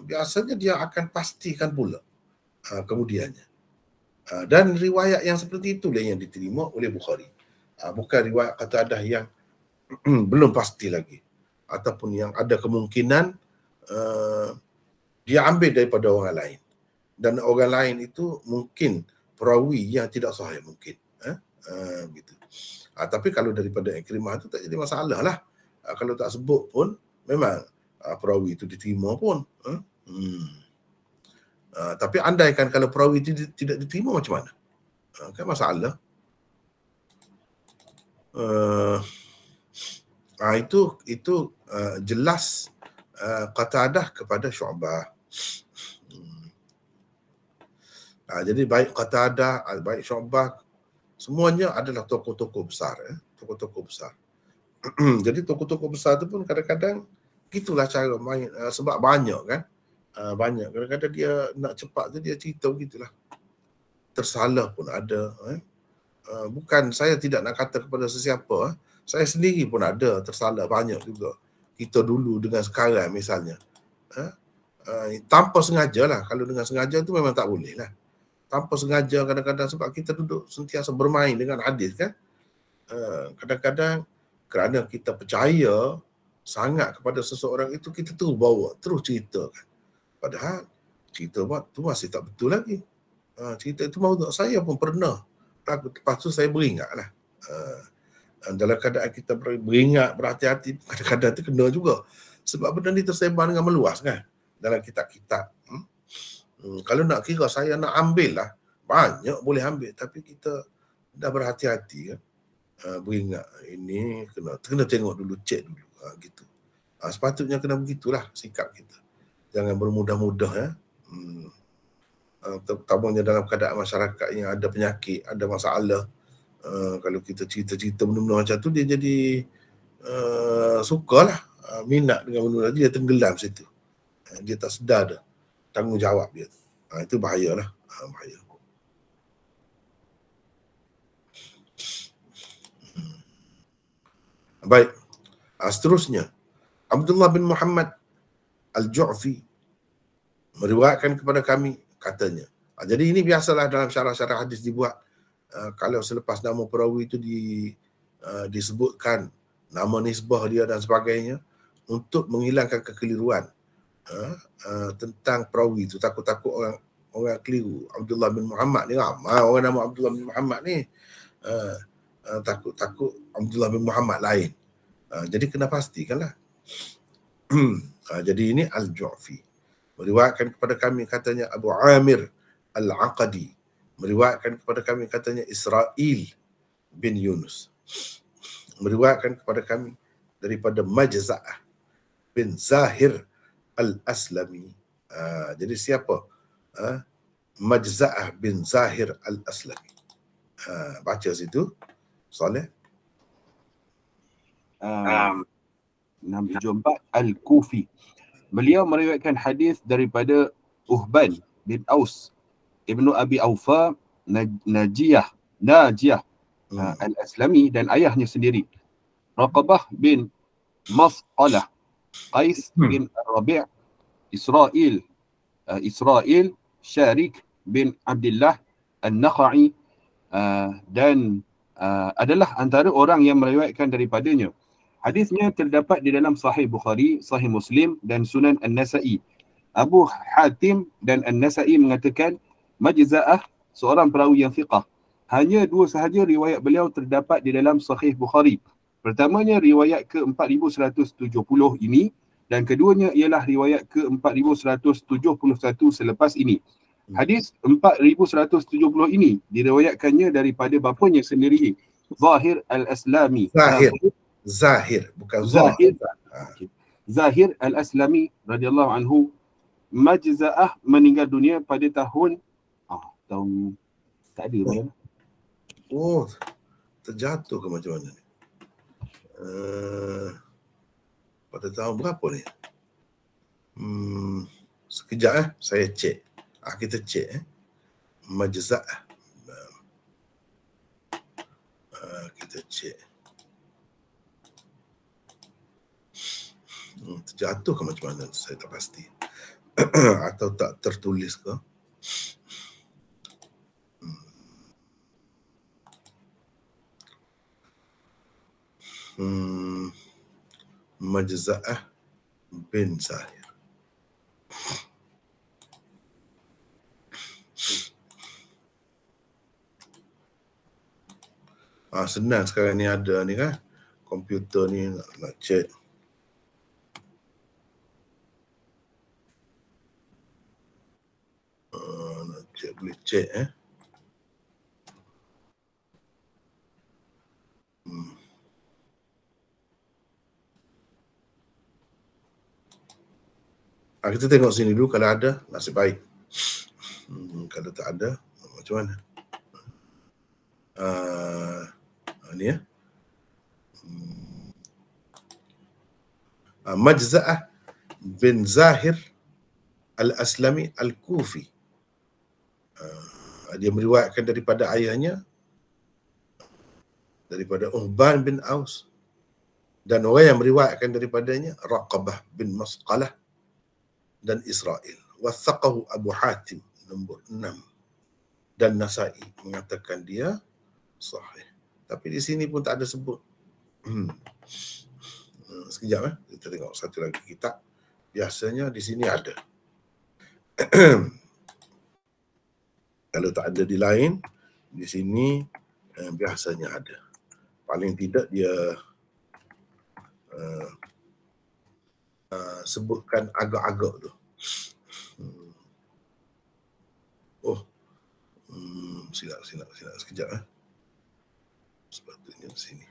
biasanya dia akan pastikan pula kemudiannya. Dan riwayat yang seperti itulah yang diterima oleh Bukhari. Bukan riwayat Qatadah yang belum pasti lagi. Ataupun yang ada kemungkinan dia ambil daripada orang lain. Dan orang lain itu mungkin perawi yang tidak sahih mungkin. Gitu. Tapi kalau daripada Ikrimah itu tak jadi masalah lah. Kalau tak sebut pun memang perawi itu diterima pun. Tapi andaikan kalau perawi itu tidak diterima macam mana? Kan masalah. Itu jelas Qatadah kepada Syu'bah. Jadi baik Qatadah, baik Syu'bah, semuanya adalah tokoh-tokoh besar. Tokoh-tokoh besar. Jadi tokoh-tokoh besar tu pun kadang-kadang gitulah cara main, sebab banyak kan. Banyak. Kadang-kadang dia nak cepat tu dia cerita begitulah. Tersalah pun ada. Bukan saya tidak nak kata kepada sesiapa. Saya sendiri pun ada tersalah banyak juga. Kita dulu dengan sekarang misalnya. Tanpa sengaja lah. Kalau dengan sengaja tu memang tak boleh lah. Tanpa sengaja kadang-kadang sebab kita duduk sentiasa bermain dengan hadis kan. Kadang-kadang kerana kita percaya sangat kepada seseorang itu, kita terus bawa, terus ceritakan. Padahal cerita tu masih tak betul lagi. Cerita itu mahu saya pun pernah. Lepas tu saya beringat lah. Dalam keadaan kita beringat, berhati-hati, kadang-kadang terkena juga. Sebab benda ni tersebar dengan meluas kan. Dalam kitab-kitab. Kalau nak kira saya nak ambil lah. Banyak boleh ambil. Tapi kita dah berhati-hati kan. Beringat. Ini kena tengok dulu, cek dulu. Gitu. Sepatutnya kena begitulah sikap kita. Jangan bermudah-mudah ya. Terutamanya dalam keadaan masyarakat yang ada penyakit, ada masalah. Kalau kita cerita-cerita benda-benda macam tu, dia jadi sukalah, minat dengan benda tu, dia tenggelam situ. Dia tak sedar dah tanggungjawab dia. Itu bahayalah. Bahaya. Baik. Seterusnya, Abdullah bin Muhammad Al-Ju'fi meriwayatkan kepada kami, katanya. Jadi ini biasalah dalam syarah-syarah hadis dibuat. Kalau selepas nama perawi itu disebutkan nama nisbah dia dan sebagainya, untuk menghilangkan kekeliruan tentang perawi itu. Takut-takut orang keliru. Abdullah bin Muhammad ni, ramai orang nama Abdullah bin Muhammad ni. Takut-takut Abdullah bin Muhammad lain. Jadi kena pastikanlah. Jadi ini Al-Ju'fi meriwayatkan kepada kami, katanya Abu Amir Al-Aqadi meriwayatkan kepada kami, katanya Israel bin Yunus meriwayatkan kepada kami daripada Majza'ah bin Zahir Al-Aslami. Jadi siapa? Majza'ah bin Zahir Al-Aslami. Baca situ, Saleh. Nabi Jumbat Al-Kufi. Beliau meriwayatkan hadis daripada Uhban bin Aus Ibnu Abi Aufa Najiyah Al-Aslami dan ayahnya sendiri, Raqabah bin Mas'alah, Qais bin Rabi', Israel Syarik bin Abdullah An-Nakha'i, dan adalah antara orang yang meriwayatkan daripadanya. Hadisnya terdapat di dalam Sahih Bukhari, Sahih Muslim dan Sunan An-Nasa'i. Abu Hatim dan An-Nasa'i mengatakan Majza'ah seorang perawi yang thiqah. Hanya dua sahaja riwayat beliau terdapat di dalam Sahih Bukhari. Pertamanya riwayat ke-4170 ini, dan keduanya ialah riwayat ke-4171 selepas ini. Hadis 4170 ini diriwayatkannya daripada bapanya sendiri, Zahir Al-Aslami. Zahir, bukan Zahir. Zahir Al-Aslami radhiyallahu anhu. Majza'ah meninggal dunia pada tahun tak ada mana. Terjatuh ke macam mana ni? Pada tahun berapa ni? Sekejap saya cek. Kita cek Majza'ah. Kita cek. Terjatuh ke macam mana? Saya tak pasti. Atau tak tertulis ke? Majza'ah bin Zahir. Senang sekarang ni, ada ni kan, komputer ni nak cek. Nak cek, boleh cek kita tengok sini dulu, kalau ada nasib baik. Kalau tak ada, macam mana? Ni ya. Majza'ah bin Zahir Al-Aslami Al-Kufi. Dia meriwayatkan daripada ayahnya, daripada Uhban bin Aus, dan orang yang meriwayatkan daripadanya Raqabah bin Mas'alah dan Israel. Wathaqahu Abu Hatim nombor 6, dan Nasa'i mengatakan dia sahih. Tapi di sini pun tak ada sebut. Sekejap kita tengok satu lagi kitab. Biasanya di sini ada. Kalau tak ada di lain, di sini biasanya ada. Paling tidak dia sebutkan agak-agak tu. Silap sekejap sepatutnya di sini.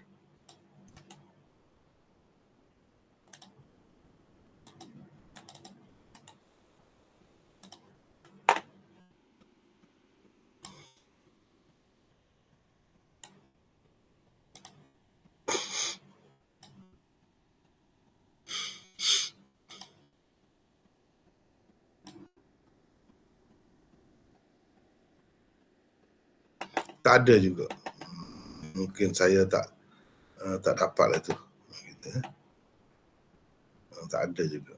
Tak ada juga. Mungkin saya tak dapat lah tu. Gitu. Tak ada juga.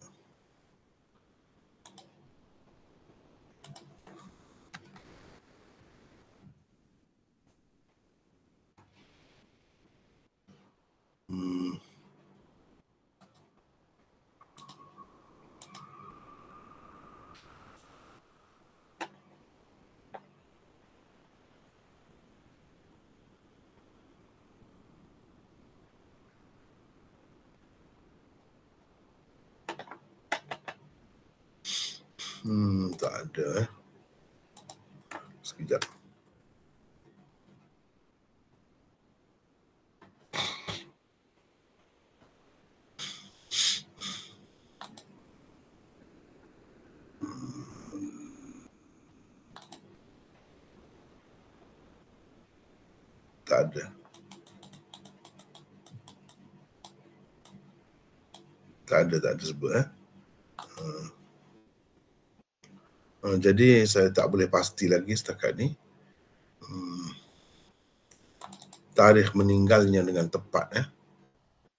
Tak ada. Sekejap. Tak ada. Tak ada sebut. Jadi saya tak boleh pasti lagi setakat ni. Tarikh meninggalnya dengan tepat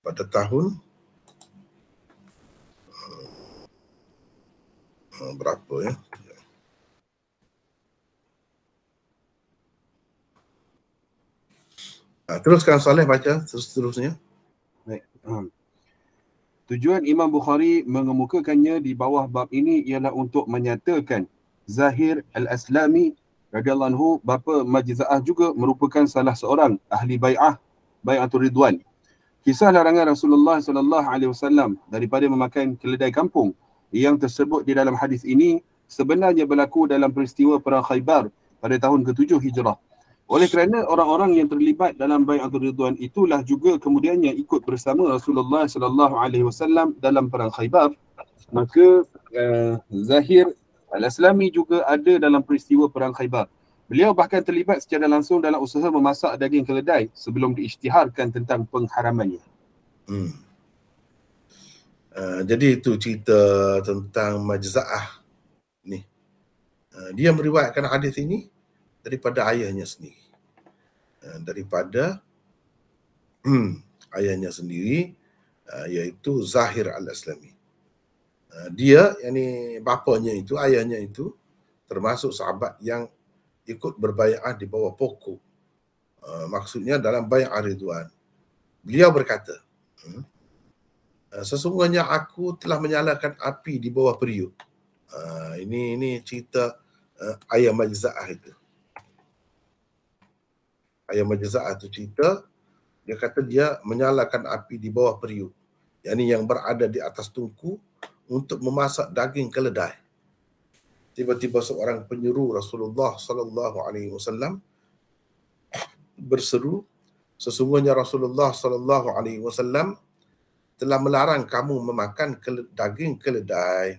pada tahun berapa ya? Teruskan Saleh baca seterusnya. Baik. Tujuan Imam Bukhari mengemukakannya di bawah bab ini ialah untuk menyatakan Zahir Al-Aslami radhiyallahu anhu bapa Majza'ah juga merupakan salah seorang ahli bai'atul Ridwan. Kisah larangan Rasulullah sallallahu alaihi wasallam daripada memakan keledai kampung yang tersebut di dalam hadis ini sebenarnya berlaku dalam peristiwa perang Khaybar pada tahun ke-7 Hijrah. Oleh kerana orang-orang yang terlibat dalam bai'atul Ridwan itulah juga kemudiannya ikut bersama Rasulullah sallallahu alaihi wasallam dalam perang Khaybar, maka Zahir Al-Aslami juga ada dalam peristiwa perang Khaybar. Beliau bahkan terlibat secara langsung dalam usaha memasak daging keledai sebelum diisytiharkan tentang pengharamannya. Jadi itu cerita tentang Majza'ah ni. Dia meriwayatkan hadis ini daripada ayahnya sendiri. Daripada ayahnya sendiri, iaitu Zahir Al-Aslami. Dia, yakni bapanya itu, ayahnya itu termasuk sahabat yang ikut berbai'ah di bawah pokok. Maksudnya dalam bai'ah Ridwan. Beliau berkata, sesungguhnya aku telah menyalakan api di bawah periuk. Ini cerita ayah Majza'ah itu. Ayah Majza'ah itu cerita, dia kata dia menyalakan api di bawah periuk, yakni yang berada di atas tungku untuk memasak daging keledai. Tiba-tiba seorang penyeru Rasulullah sallallahu alaihi wasallam berseru, sesungguhnya Rasulullah sallallahu alaihi wasallam telah melarang kamu memakan daging keledai.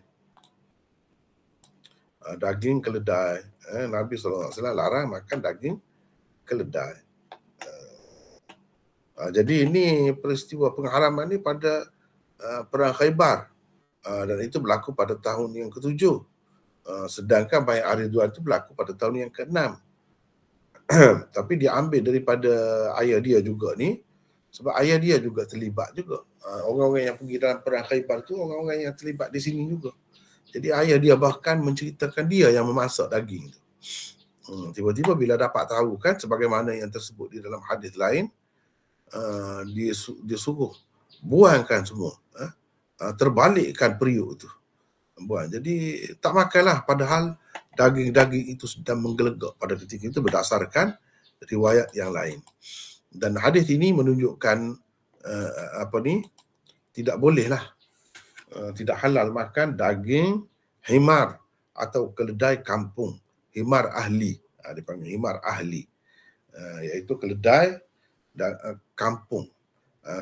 Daging keledai. Nabi sallallahu alaihi wasallam larang makan daging keledai. Jadi ini peristiwa pengharaman ni pada perang Khaybar, dan itu berlaku pada tahun yang ke-7. Sedangkan bai'ah Ridwan itu berlaku pada tahun yang ke-6. Tapi dia ambil daripada ayah dia juga ni, sebab ayah dia juga terlibat juga. Orang-orang yang pergi dalam perang Khaybar tu orang-orang yang terlibat di sini juga. Jadi ayah dia bahkan menceritakan dia yang memasak daging tu. Tiba-tiba bila dapat tahu kan, sebagaimana yang tersebut di dalam hadis lain, dia suruh buangkan semua, terbalikkan periuk tu, buang. Jadi tak makanlah, padahal daging-daging itu sedang menggelegak pada ketika itu berdasarkan riwayat yang lain. Dan hadis ini menunjukkan tidak bolehlah, tidak halal makan daging himar atau keledai kampung. Himar ahli, dipanggil himar ahli, iaitu keledai kampung,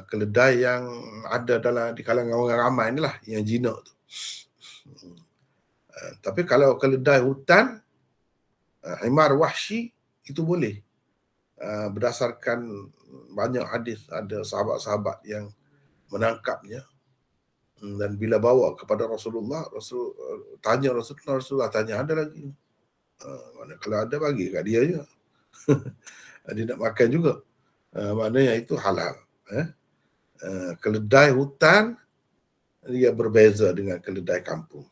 keledai yang ada di kalangan orang ramai inilah yang jinak tu. Tapi kalau keledai hutan, himar wahsy, itu boleh. Berdasarkan banyak hadis, ada sahabat-sahabat yang menangkapnya, dan bila bawa kepada Rasulullah, Rasulullah tanya, ada lagi? Mana kalau ada bagi kat dia je. Dia nak makan juga. Maknanya itu halal. Keledai hutan dia berbeza dengan keledai kampung.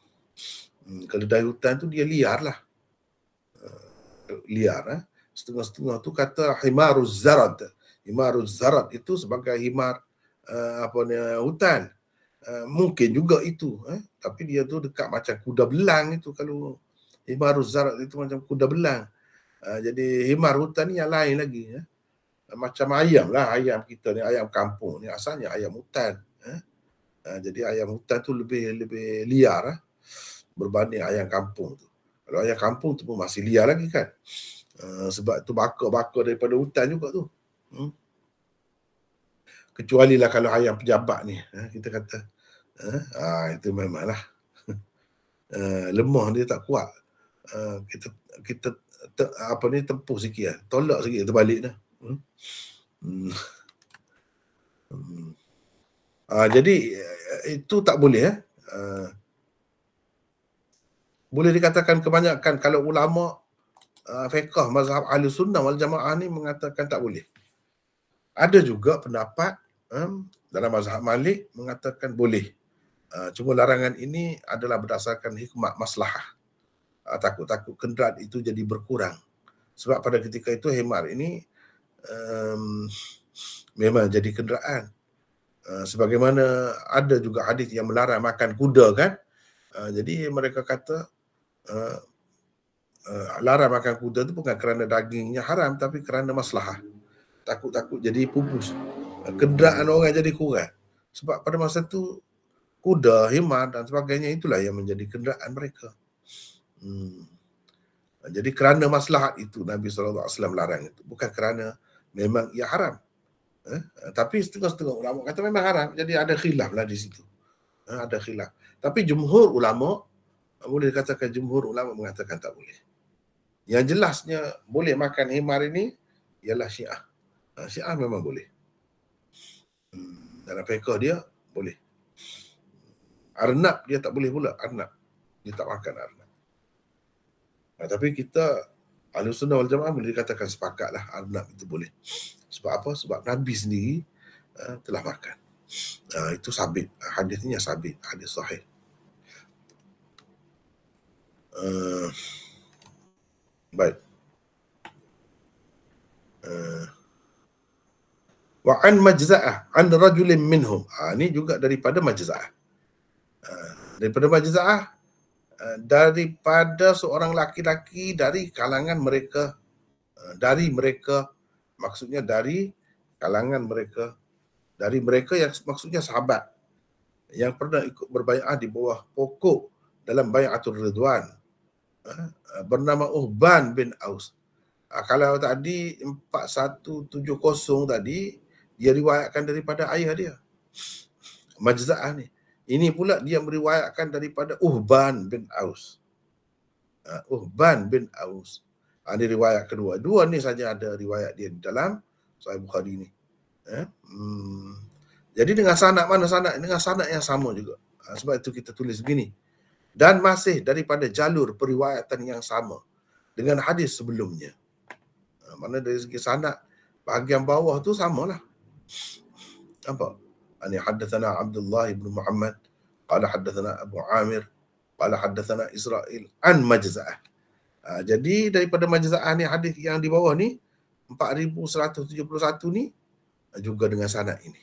Keledai hutan tu dia liar lah. Liar. Setengah-setengah tu kata himaruz zarad. Himaruz zarad itu sebagai himar hutan. Mungkin juga itu. Tapi dia tu dekat macam kuda belang itu. Kalau himaruz zarad itu macam kuda belang. Jadi himar hutan ni yang lain lagi. Macam ayam lah, ayam kita ni, ayam kampung ni asalnya ayam hutan. Jadi ayam hutan tu lebih liar berbanding ayam kampung tu. Kalau ayam kampung tu pun masih liar lagi kan. Sebab tu baka-baka daripada hutan juga tu. Kecuali lah kalau ayam pejabat ni, kita kata itu memanglah lemah dia tak kuat. Kita tempuh sikit lah, tolak sikit terbalik dah. Jadi itu tak boleh. Boleh dikatakan kebanyakan kalau ulama fiqh mazhab ahli sunnah wal jamaah ni mengatakan tak boleh. Ada juga pendapat dalam mazhab Malik mengatakan boleh. Cuma larangan ini adalah berdasarkan hikmah maslahah. Takut-takut kenderaan itu jadi berkurang. Sebab pada ketika itu himar ini memang jadi kenderaan. Sebagaimana ada juga hadis yang melarang makan kuda kan. Jadi mereka kata larang makan kuda itu bukan kerana dagingnya haram tapi kerana maslahah. Takut-takut jadi pupus. Kenderaan orang jadi kurang. Sebab pada masa itu kuda, himar dan sebagainya itulah yang menjadi kenderaan mereka. Jadi kerana maslahat itu Nabi SAW larang itu. Bukan kerana memang ia haram. Tapi setengah-setengah ulama kata memang haram. Jadi ada khilaf lah di situ. Ada khilaf. Tapi jumhur ulama, boleh dikatakan jumhur ulama mengatakan tak boleh. Yang jelasnya boleh makan himar ini ialah Syiah. Syiah memang boleh. Dalam fiqh dia boleh. Arnab dia tak boleh pula. Arnab. Dia tak makan arnab. Tapi kita ahli sunnah wal jamaah boleh dikatakan sepakatlah arnab itu boleh. Sebab apa? Sebab Nabi sendiri telah makan. Itu sabit. Hadisnya sabit. Hadis sahih. Baik. Wa an majza'ah an rajulin minhum. Ini juga daripada majza'ah. Daripada majza'ah, daripada seorang laki-laki dari kalangan mereka, maksudnya dari kalangan mereka, dari mereka yang maksudnya sahabat yang pernah ikut berbai'ah di bawah pokok dalam bai'atul ridwan, bernama Uhban bin Aus. Kalau tadi 4170 tadi dia riwayatkan daripada ayah dia, Majza'ah ni. Ini pula dia meriwayatkan daripada Uhban bin Aus. Uhban bin Aus. Ini riwayat kedua. Dua ni saja ada riwayat dia di dalam Sahih Bukhari ni. Jadi dengan sanad mana sanad? Dengan sanad yang sama juga. Sebab itu kita tulis begini. Dan masih daripada jalur periwayatan yang sama dengan hadis sebelumnya. Mana dari segi sanad, bahagian bawah tu samalah. Nampak? Ani haddatsana Abdullah bin Muhammad qala haddatsana Abu Amir qala haddatsana Israil an Majza'ah. Jadi daripada Majza'ah ni hadis yang di bawah ni 4171 ni juga dengan sanad ini.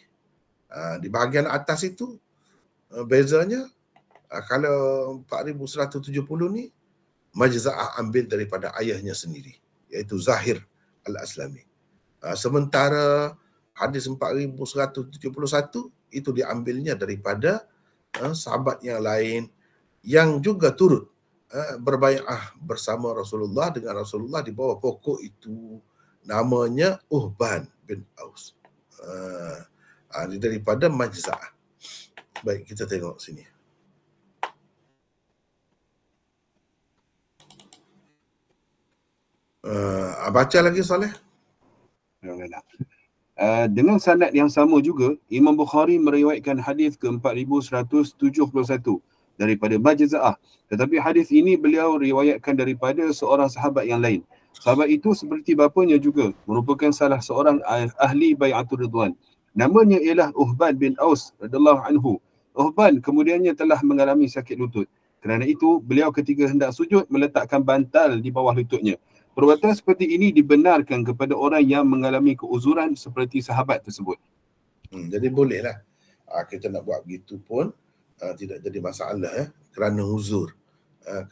Di bahagian atas itu bezanya, kalau 4170 ni Majza'ah ambil daripada ayahnya sendiri, iaitu Zahir Al-Aslami. Sementara hadis 4171 itu diambilnya daripada sahabat yang lain yang juga turut berbai'ah bersama Rasulullah, dengan Rasulullah di bawah pokok itu, namanya Uhban bin Aus. Daripada Majza'ah. Baik, kita tengok sini. Baca lagi Saleh. Dengan sanad yang sama juga, Imam Bukhari meriwayatkan hadis ke-4171 daripada Majza'ah. Tetapi hadis ini beliau riwayatkan daripada seorang sahabat yang lain. Sahabat itu seperti bapanya juga merupakan salah seorang ahli bai'atul ridwan. Namanya ialah Uhban bin Aus radhiyallahu anhu. Uhban kemudiannya telah mengalami sakit lutut. Kerana itu, beliau ketika hendak sujud meletakkan bantal di bawah lututnya. Perbuatan seperti ini dibenarkan kepada orang yang mengalami keuzuran seperti sahabat tersebut. Jadi bolehlah kita nak buat begitu pun tidak jadi masalah kerana uzur.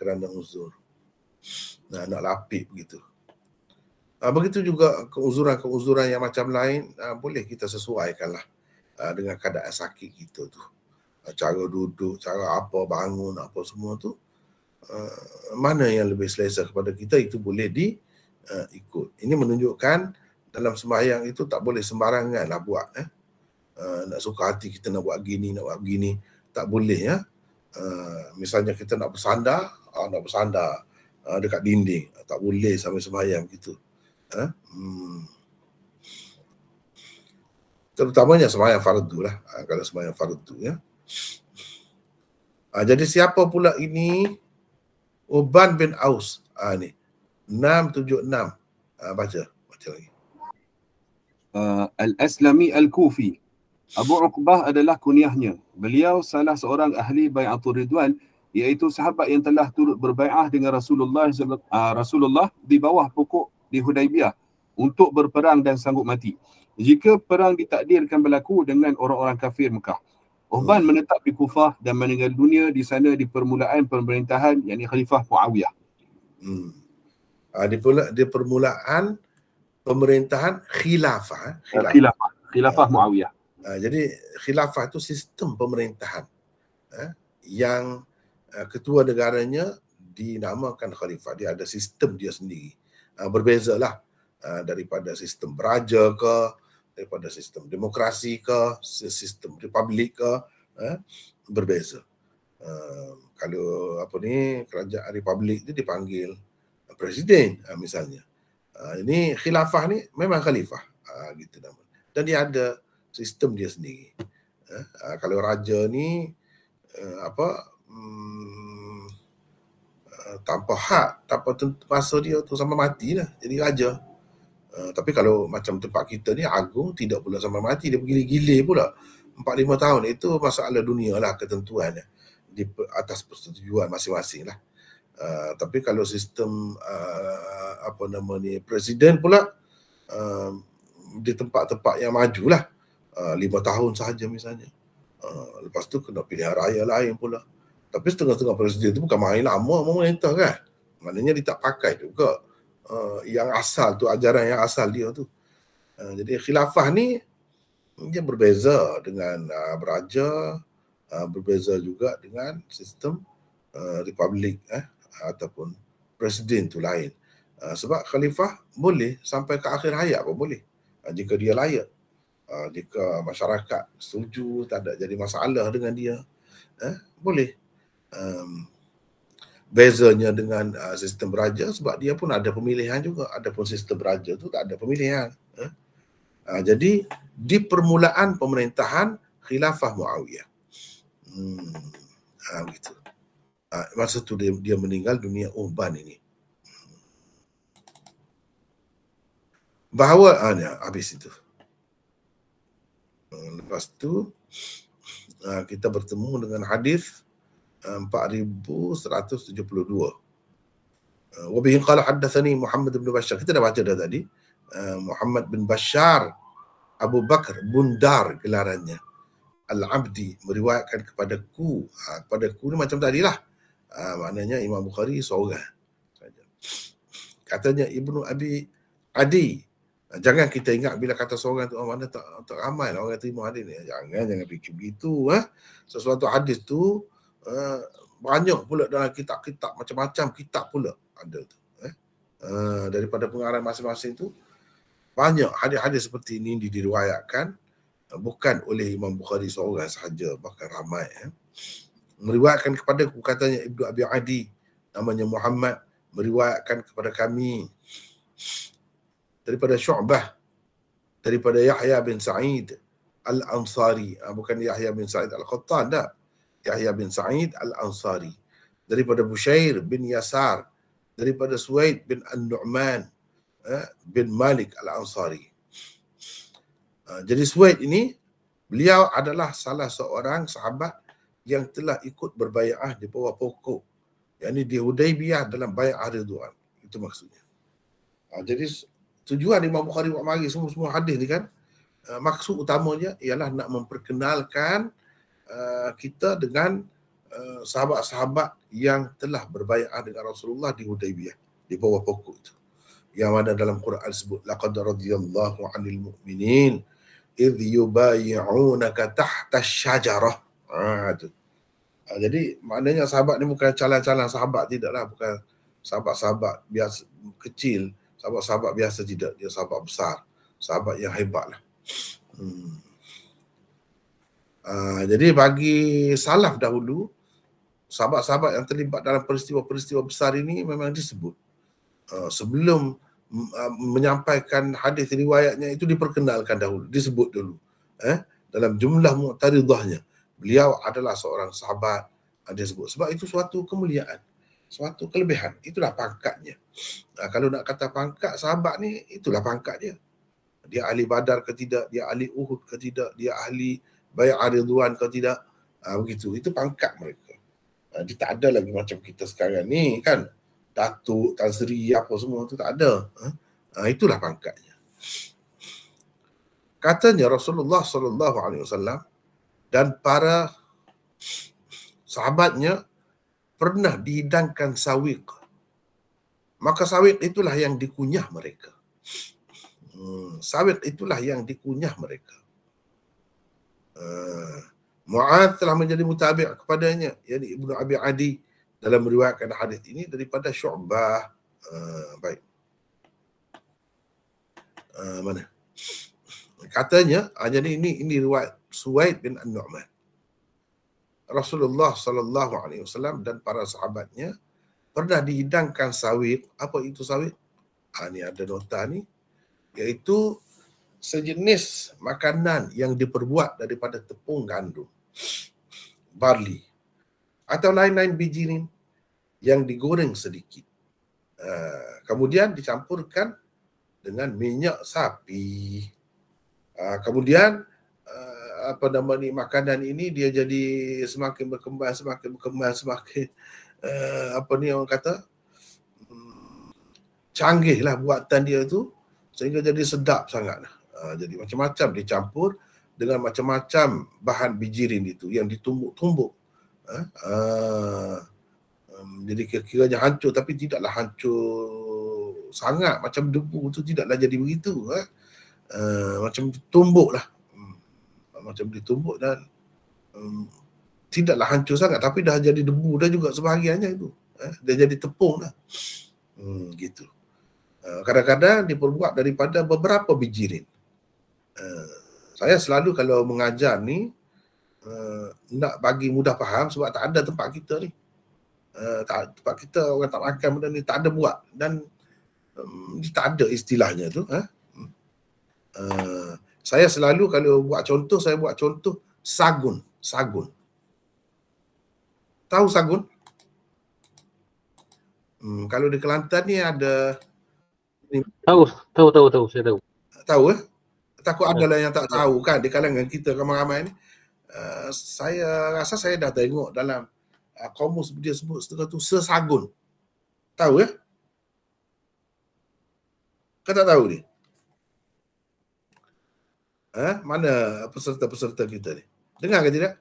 Kerana uzur. Nak lapik begitu. Begitu juga keuzuran-keuzuran yang macam lain boleh kita sesuaikanlah dengan keadaan sakit kita tu. Cara duduk, cara apa, bangun, apa semua tu. Mana yang lebih selesa kepada kita itu boleh diikut. Ini menunjukkan dalam sembahyang itu tak boleh sembarangan lah buat. Nak suka hati kita nak buat gini, nak buat begini. Tak boleh ya. Misalnya kita nak bersandar dekat dinding. Tak boleh sampai sembahyang gitu. Terutamanya sembahyang fardu lah. Kalau sembahyang fardu ya. Jadi siapa pula ini? Uban bin Aus. Ni 676. Baca lagi. Al-Aslami Al-Kufi. Abu Uqbah adalah kunyahnya. Beliau salah seorang ahli bai'atul ridwan, iaitu sahabat yang telah turut berbai'ah dengan Rasulullah di bawah pokok di Hudaibiyah untuk berperang dan sanggup mati jika perang ditakdirkan berlaku dengan orang-orang kafir Mekah. Uhban menetap di Kufah dan meninggal dunia di sana di permulaan pemerintahan yakni Khalifah Muawiyah. Di permulaan pemerintahan khilafah Muawiyah. Jadi khilafah itu sistem pemerintahan yang ketua negaranya dinamakan khalifah. Dia ada sistem dia sendiri. Berbezalah daripada sistem beraja ke, daripada sistem demokrasi ke, sistem republik ke, berbeza. Kalau kerajaan republik itu dipanggil presiden misalnya. Ini khilafah ni memang khalifah gitu nama. Dan dia ada sistem dia sendiri. Kalau raja ni tanpa hak, tanpa masa dia tu sampai mati lah jadi raja. Tapi kalau macam tempat kita ni agung, tidak pula sampai mati, dia bergila-gila pula 4-5 tahun. Itu masalah dunia lah, ketentuan di atas persetujuan masing-masing lah. Tapi kalau sistem presiden pula di tempat-tempat yang maju lah 5 tahun sahaja misalnya. Lepas tu kena pilihan raya lain pula. Tapi setengah-setengah presiden tu bukan main lama memerintah kan. Maknanya dia tak pakai juga yang asal tu, ajaran yang asal dia tu. Jadi khilafah ni dia berbeza dengan beraja, berbeza juga dengan sistem republik ataupun presiden tu lain. Sebab khalifah boleh sampai ke akhir hayat pun boleh. Jika dia layak. Jika masyarakat setuju, tak ada jadi masalah dengan dia, boleh. Bezanya dengan sistem beraja sebab dia pun ada pemilihan juga. Adapun sistem beraja tu tak ada pemilihan. Jadi di permulaan pemerintahan khilafah Muawiyah. Begitu. Masa tu dia meninggal dunia Uhban ini. Bahawa habis itu. Lepas tu kita bertemu dengan hadis 4172. Wa bihi qala haddatsani Muhammad bin Bashar. Kita dah baca dah tadi. Muhammad bin Bashar Abu Bakar Bundar gelarannya. Al-Abdi meriwayatkan kepadaku. Kepadaku ni macam tadilah. Maknanya Imam Bukhari seorang saja. Katanya Ibnu Abi Adi. Jangan kita ingat bila kata seorang tu mana tak ramai lah orang terima hadis ni. Jangan fikir begitu. Sesuatu hadis tu banyak pula dalam kitab-kitab, macam-macam kitab pula ada tu. Daripada pengarang masing-masing tu banyak hadis-hadis seperti ini diriwayatkan bukan oleh Imam Bukhari seorang sahaja, bahkan ramai. Meriwayatkan kepadaku, katanya Ibnu Abi Adi, namanya Muhammad, meriwayatkan kepada kami daripada Syu'bah, daripada Yahya bin Sa'id Al-Ansari, bukan Yahya bin Sa'id Al-Qattan, tak. Yahya bin Sa'id Al-Ansari, daripada Bushair bin Yasar, daripada Suwaid bin An-Nu'man bin Malik Al-Ansari. Jadi Suwaid ini, beliau adalah salah seorang sahabat yang telah ikut berbai'ah di bawah pokok, yakni di Hudaibiyah dalam bai'ah Ridwan. Itu maksudnya. Jadi tujuan Imam Bukhari buat mari semua hadis ni kan, maksud utamanya ialah nak memperkenalkan kita dengan sahabat-sahabat yang telah berbai'ah dengan Rasulullah di Hudaibiyah, di bawah pokok itu. Yang mana dalam Quran sebut, laqad radiyallahu 'anil mu'minin idh yubayi'unaka tahta syajarah. Jadi maknanya sahabat ni bukan calon-calon sahabat, tidaklah, bukan sahabat-sahabat biasa kecil, sahabat-sahabat biasa, tidak, dia sahabat besar, sahabat yang hebatlah. Jadi bagi salaf dahulu, sahabat-sahabat yang terlibat dalam peristiwa-peristiwa besar ini memang disebut. Sebelum menyampaikan hadis riwayatnya itu diperkenalkan dahulu, disebut dulu. Dalam jumlah mu'taridahnya, beliau adalah seorang sahabat, disebut. Sebab itu suatu kemuliaan, suatu kelebihan. Itulah pangkatnya. Kalau nak kata pangkat sahabat ni, itulah pangkat dia. Dia ahli Badar ke tidak, dia ahli Uhud ke tidak, dia ahli Bai'ah Ridwan ke tidak, begitu. Itu pangkat mereka. Dia tak ada lagi macam kita sekarang ni kan, Datuk, Tan Sri, apa semua tu tak ada. Itulah pangkatnya. Katanya Rasulullah SAW dan para sahabatnya pernah dihidangkan sawiq. Maka sawiq itulah yang dikunyah mereka. Sawiq itulah yang dikunyah mereka. Mu'adz telah menjadi mutabi' kepadanya, yakni Ibnu Abi Adi, dalam meriwayatkan hadis ini daripada Syu'bah. Baik. Mana? Katanya, jadi ini riwayat Suwaid bin An-Nu'man. Rasulullah SAW dan para sahabatnya pernah dihidangkan sawiq. Apa itu sawiq? Ni ada nota ni, iaitu sejenis makanan yang diperbuat daripada tepung gandum, barley, atau lain-lain bijirin yang digoreng sedikit. Kemudian dicampurkan dengan minyak sapi. Kemudian makanan ini dia jadi semakin berkembang, semakin apa ni orang kata, canggih lah buatan dia tu, sehingga jadi sedap sangat lah. Jadi macam-macam dicampur dengan macam-macam bahan bijirin itu yang ditumbuk-tumbuk. Jadi kira-kiranya hancur, tapi tidaklah hancur sangat macam debu tu, tidaklah jadi begitu. Macam ditumbuk lah, macam ditumbuk dan tidaklah hancur sangat, tapi dah jadi debu dah juga sebahagiannya itu. Dia jadi tepung lah. Gitu. Kadang-kadang diperbuat daripada beberapa bijirin. Saya selalu kalau mengajar ni nak bagi mudah faham, sebab tak ada tempat kita ni. Tempat kita orang tak makan benda ni, tak ada buat, dan tak ada istilahnya tu. Saya selalu kalau buat contoh, saya buat contoh sagun. Tahu sagun? Kalau di Kelantan ni ada. Tahu, saya tahu. Tahu Takut ada lah yang tak tahu kan di kalangan kita ramai-ramai ni. Saya rasa saya dah tengok dalam komus dia sebut setengah tu sesagun. Tahu Kau tak tahu ni? Mana peserta-peserta kita ni? Dengar ke tidak?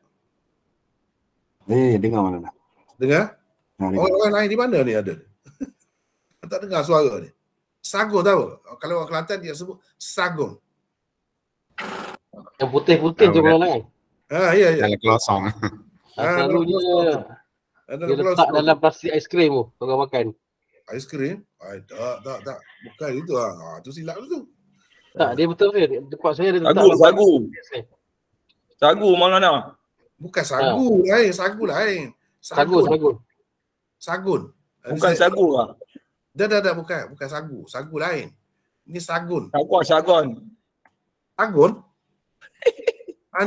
Dengar mana dah? Dengar? Orang lain di mana ni ada? Tak dengar suara ni. Sagun tahu? Kalau orang Kelantan dia sebut sagun. Yang putih-putih tu orang lain. Ya. Dalam kelosong. Selalunya dia letak dalam plastik aiskrim tu, orang makan. Aiskrim? Tak. Bukan itu. Tu silap tu. Tak, dia betul saya. Tempat saya dia letak Sagu mana? Bukan sagu lain, sagu lain. Sagun. Bukan sagu lah. Dah, bukan sagu. Sagu lain. Ini sagun. Sagun. Sagun?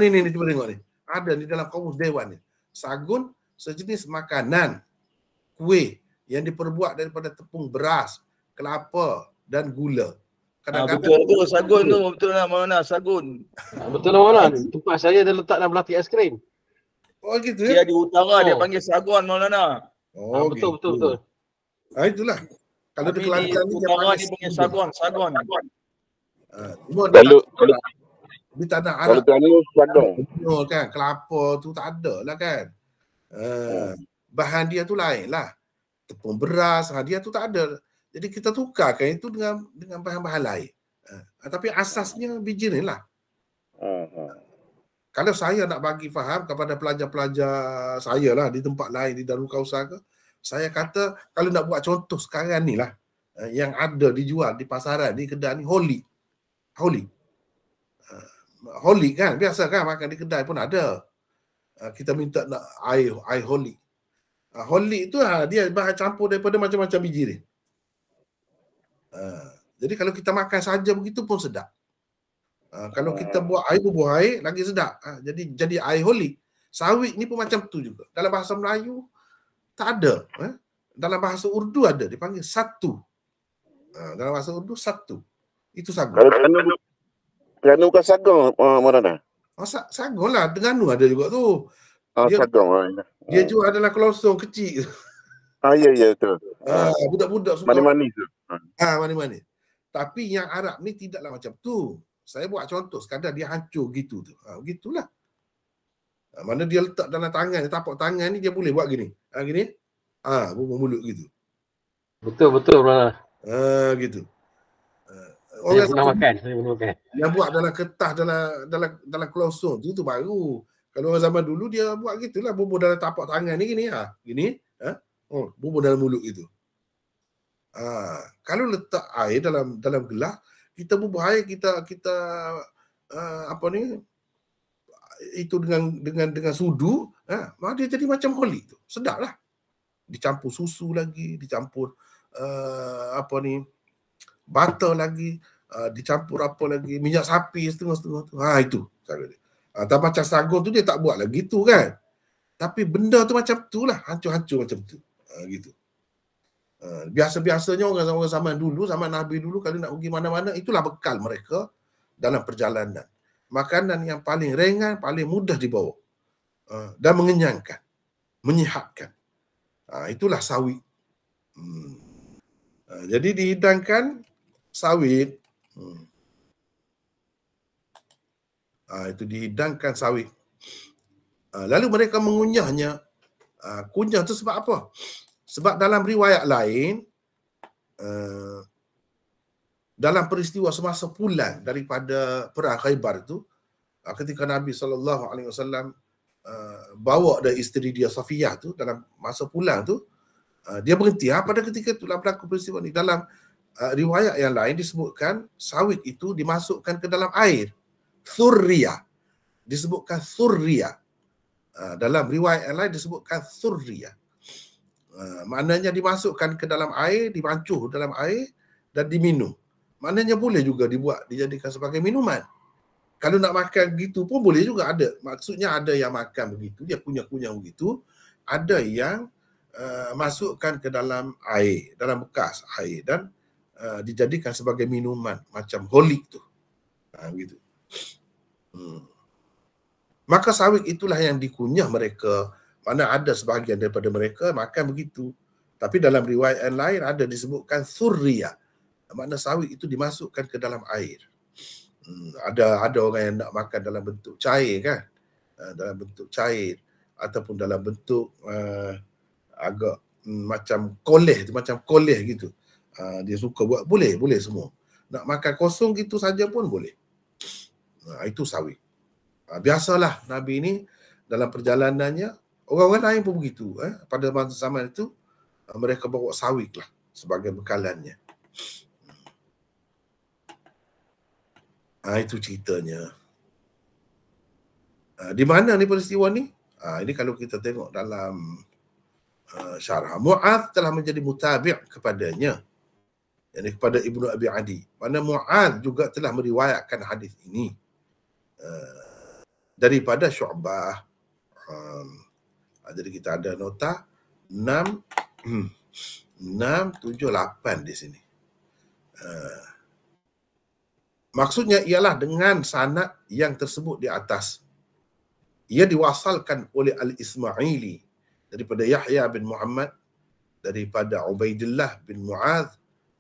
Ni cuba tengok ni. Ada di dalam kamus Dewan ni. Sagun sejenis makanan, kuih yang diperbuat daripada tepung beras, kelapa dan gula. Betul tu, sagun tu. Betul lah mana sagun. Betul lah Maulana. Tempat saya dia letak dalam belati aiskrim. Oh gitu Dia ya? di utara dia Oh. panggil sagun Maulana. Oh Betul, gitu. betul. Itulah. Kalau di Tapi di Kelantan ni dia utara panggil dia panggil sagun. Cuma di tanah Kalau Arab Terengganu sagong. kan kelapa tu tak ada lah kan. Bahan dia tu lain lah. Tepung beras, dia tu tak ada. Jadi kita tukarkan itu dengan bahan-bahan lain. Tapi asasnya biji ni lah. Kalau saya nak bagi faham kepada pelajar-pelajar saya lah di tempat lain, di Darul Kausar ke, saya kata kalau nak buat contoh sekarang ni lah, yang ada dijual di pasaran, di kedai ni, Holy kan, biasa kan makan di kedai pun ada. Kita minta nak air Holy. Holy itu dia bahan campur daripada macam-macam biji ni. Jadi kalau kita makan saja begitu pun sedap. Kalau kita buat air bubuh air lagi sedap. Jadi air Holy. Sawit ni pun macam tu juga. Dalam bahasa Melayu tak ada. Dalam bahasa Urdu ada, dipanggil satu. Dalam bahasa Urdu satu. Itu sagu. Kalau Terengganu bukan sagong Maulana. Sagu lah, Terengganu ada juga tu. Sagong. Dia jual adalah kelosong kecil. Ya betul. Budak-budak suka. Manis-manis tu. Manis-manis. Tapi yang Arab ni tidaklah macam tu. Saya buat contoh sekadar dia hancur gitu tu. Begitulah. Mana dia letak dalam tangan, tapak tangan ni dia boleh buat gini. Gini. Bubuh mulut gitu. Betul Maulana. Gitu. Saya pernah makan. Yang buat dalam kertas, dalam kelosong tu baru. Kalau orang zaman dulu dia buat gitulah, bubuh dalam tapak tangan ni gini. Gini. Bubuh dalam mulut gitu. Kalau letak air dalam gelas, kita bubuh air, kita itu dengan sudu, dia jadi macam Holy tu. Sedap lah. Dicampur susu lagi, dicampur butter lagi, dicampur apa lagi, minyak sapi setengah-setengah tu. Itu cara dia. Tak macam sagun tu dia tak buat lagi tu kan. Tapi benda tu macam tu lah, hancur-hancur macam tu. Gitu. Biasa-biasanya orang zaman dulu, zaman Nabi dulu kalau nak pergi mana-mana, itulah bekal mereka dalam perjalanan. Makanan yang paling ringan, paling mudah dibawa. Dan mengenyangkan, menyihatkan. Itulah sawit. Jadi dihidangkan sawit. Itu dihidangkan sawit. Lalu mereka mengunyahnya. Kunyah tu sebab apa? Sebab dalam riwayat lain, dalam peristiwa semasa pulang daripada perang Khaybar itu, ketika Nabi SAW bawa dari isteri dia Safiyah tu dalam masa pulang tu, dia berhenti. Pada ketika itulah berlaku peristiwa ni. Dalam riwayat yang lain disebutkan sawit itu dimasukkan ke dalam air. Thurriya. Disebutkan thurriya. Dalam riwayat yang lain disebutkan thurriya. Maknanya dimasukkan ke dalam air, dibancuh dalam air dan diminum. Maknanya boleh juga dijadikan sebagai minuman. Kalau nak makan begitu pun boleh juga ada. Maksudnya ada yang makan begitu, dia kunyah-kunyah begitu. Ada yang masukkan ke dalam air, dalam bekas air dan dijadikan sebagai minuman macam holik tu. Begitu. Maka sawit itulah yang dikunyah mereka. Mana ada sebahagian daripada mereka makan begitu. Tapi dalam riwayat yang lain ada disebutkan thurriya. Makna sawit itu dimasukkan ke dalam air. Ada orang yang nak makan dalam bentuk cair kan. Dalam bentuk cair. Ataupun dalam bentuk agak macam koleh gitu. Dia suka buat. Boleh semua. Nak makan kosong gitu saja pun boleh. Itu sawit. Biasalah Nabi ini dalam perjalanannya, orang-orang lain pun begitu. Pada masa zaman itu, mereka bawa sawit lah sebagai bekalannya. Itu ceritanya. Di mana ni peristiwa ni? Ini kalau kita tengok dalam syarah. Mu'adh telah menjadi mutabi' kepadanya. Yani kepada Ibnu Abi Adi. Mana Mu'adh juga telah meriwayatkan hadis ini. Daripada Syu'bah. Jadi kita ada nota 6 6, 7, 8 di sini. Maksudnya ialah dengan sanad yang tersebut di atas. Ia diwasalkan oleh Al-Ismaili daripada Yahya bin Muhammad, daripada Ubaidillah bin Mu'adh,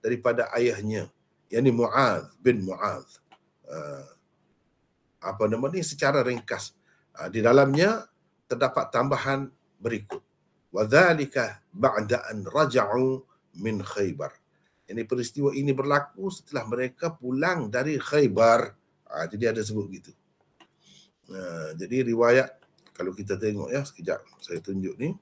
daripada ayahnya, yakni Mu'adh bin Mu'adh. Apa nama ni secara ringkas. Di dalamnya terdapat tambahan berikut. Wadzalika ba'da an raja'u min Khaybar. Ini peristiwa ini berlaku setelah mereka pulang dari Khaybar. Jadi ada sebut gitu. Jadi riwayat, kalau kita tengok ya, sekejap saya tunjuk ni.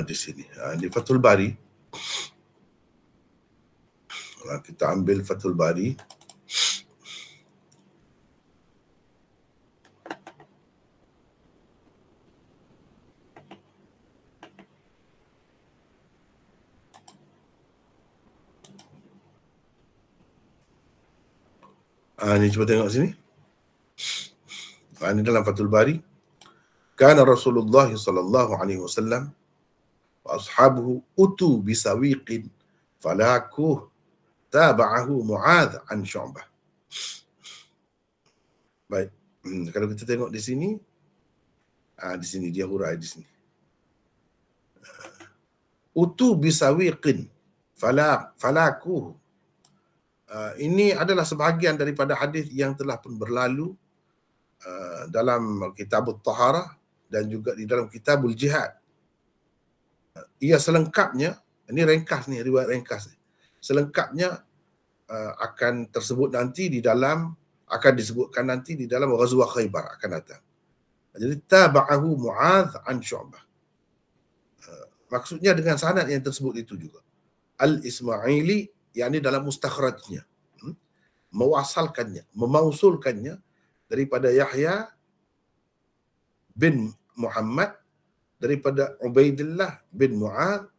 Di sini. Di Fathul Bari. Kita ambil Fathul Bari. Ni cuba tengok sini. Ini dalam Fathul Bari. Kana Rasulullah sallallahu alaihi wasallam wa ashabuhu utu bisawiqin falakuh taba'ahu Mu'adh an Syu'bah. Baik. Kalau kita tengok di sini, dia hurai di sini. Utu bisawiqin falakuh. Ini adalah sebahagian daripada hadis yang telah pun berlalu dalam Kitabut Taharah dan juga di dalam Kitabul Jihad. Ia selengkapnya, ini ringkas ni, riwayat ringkas ni. Selengkapnya akan tersebut nanti di dalam, akan disebutkan nanti di dalam Ghazwah Khaybar akan datang. Jadi taba'ahu Mu'adh an Syu'bah. Maksudnya dengan sanad yang tersebut itu juga. Al-Ismaili, yakni dalam mustakhrajnya, mewasalkannya, memausulkannya daripada Yahya bin Muhammad, daripada Ubaidillah bin Mu'adh,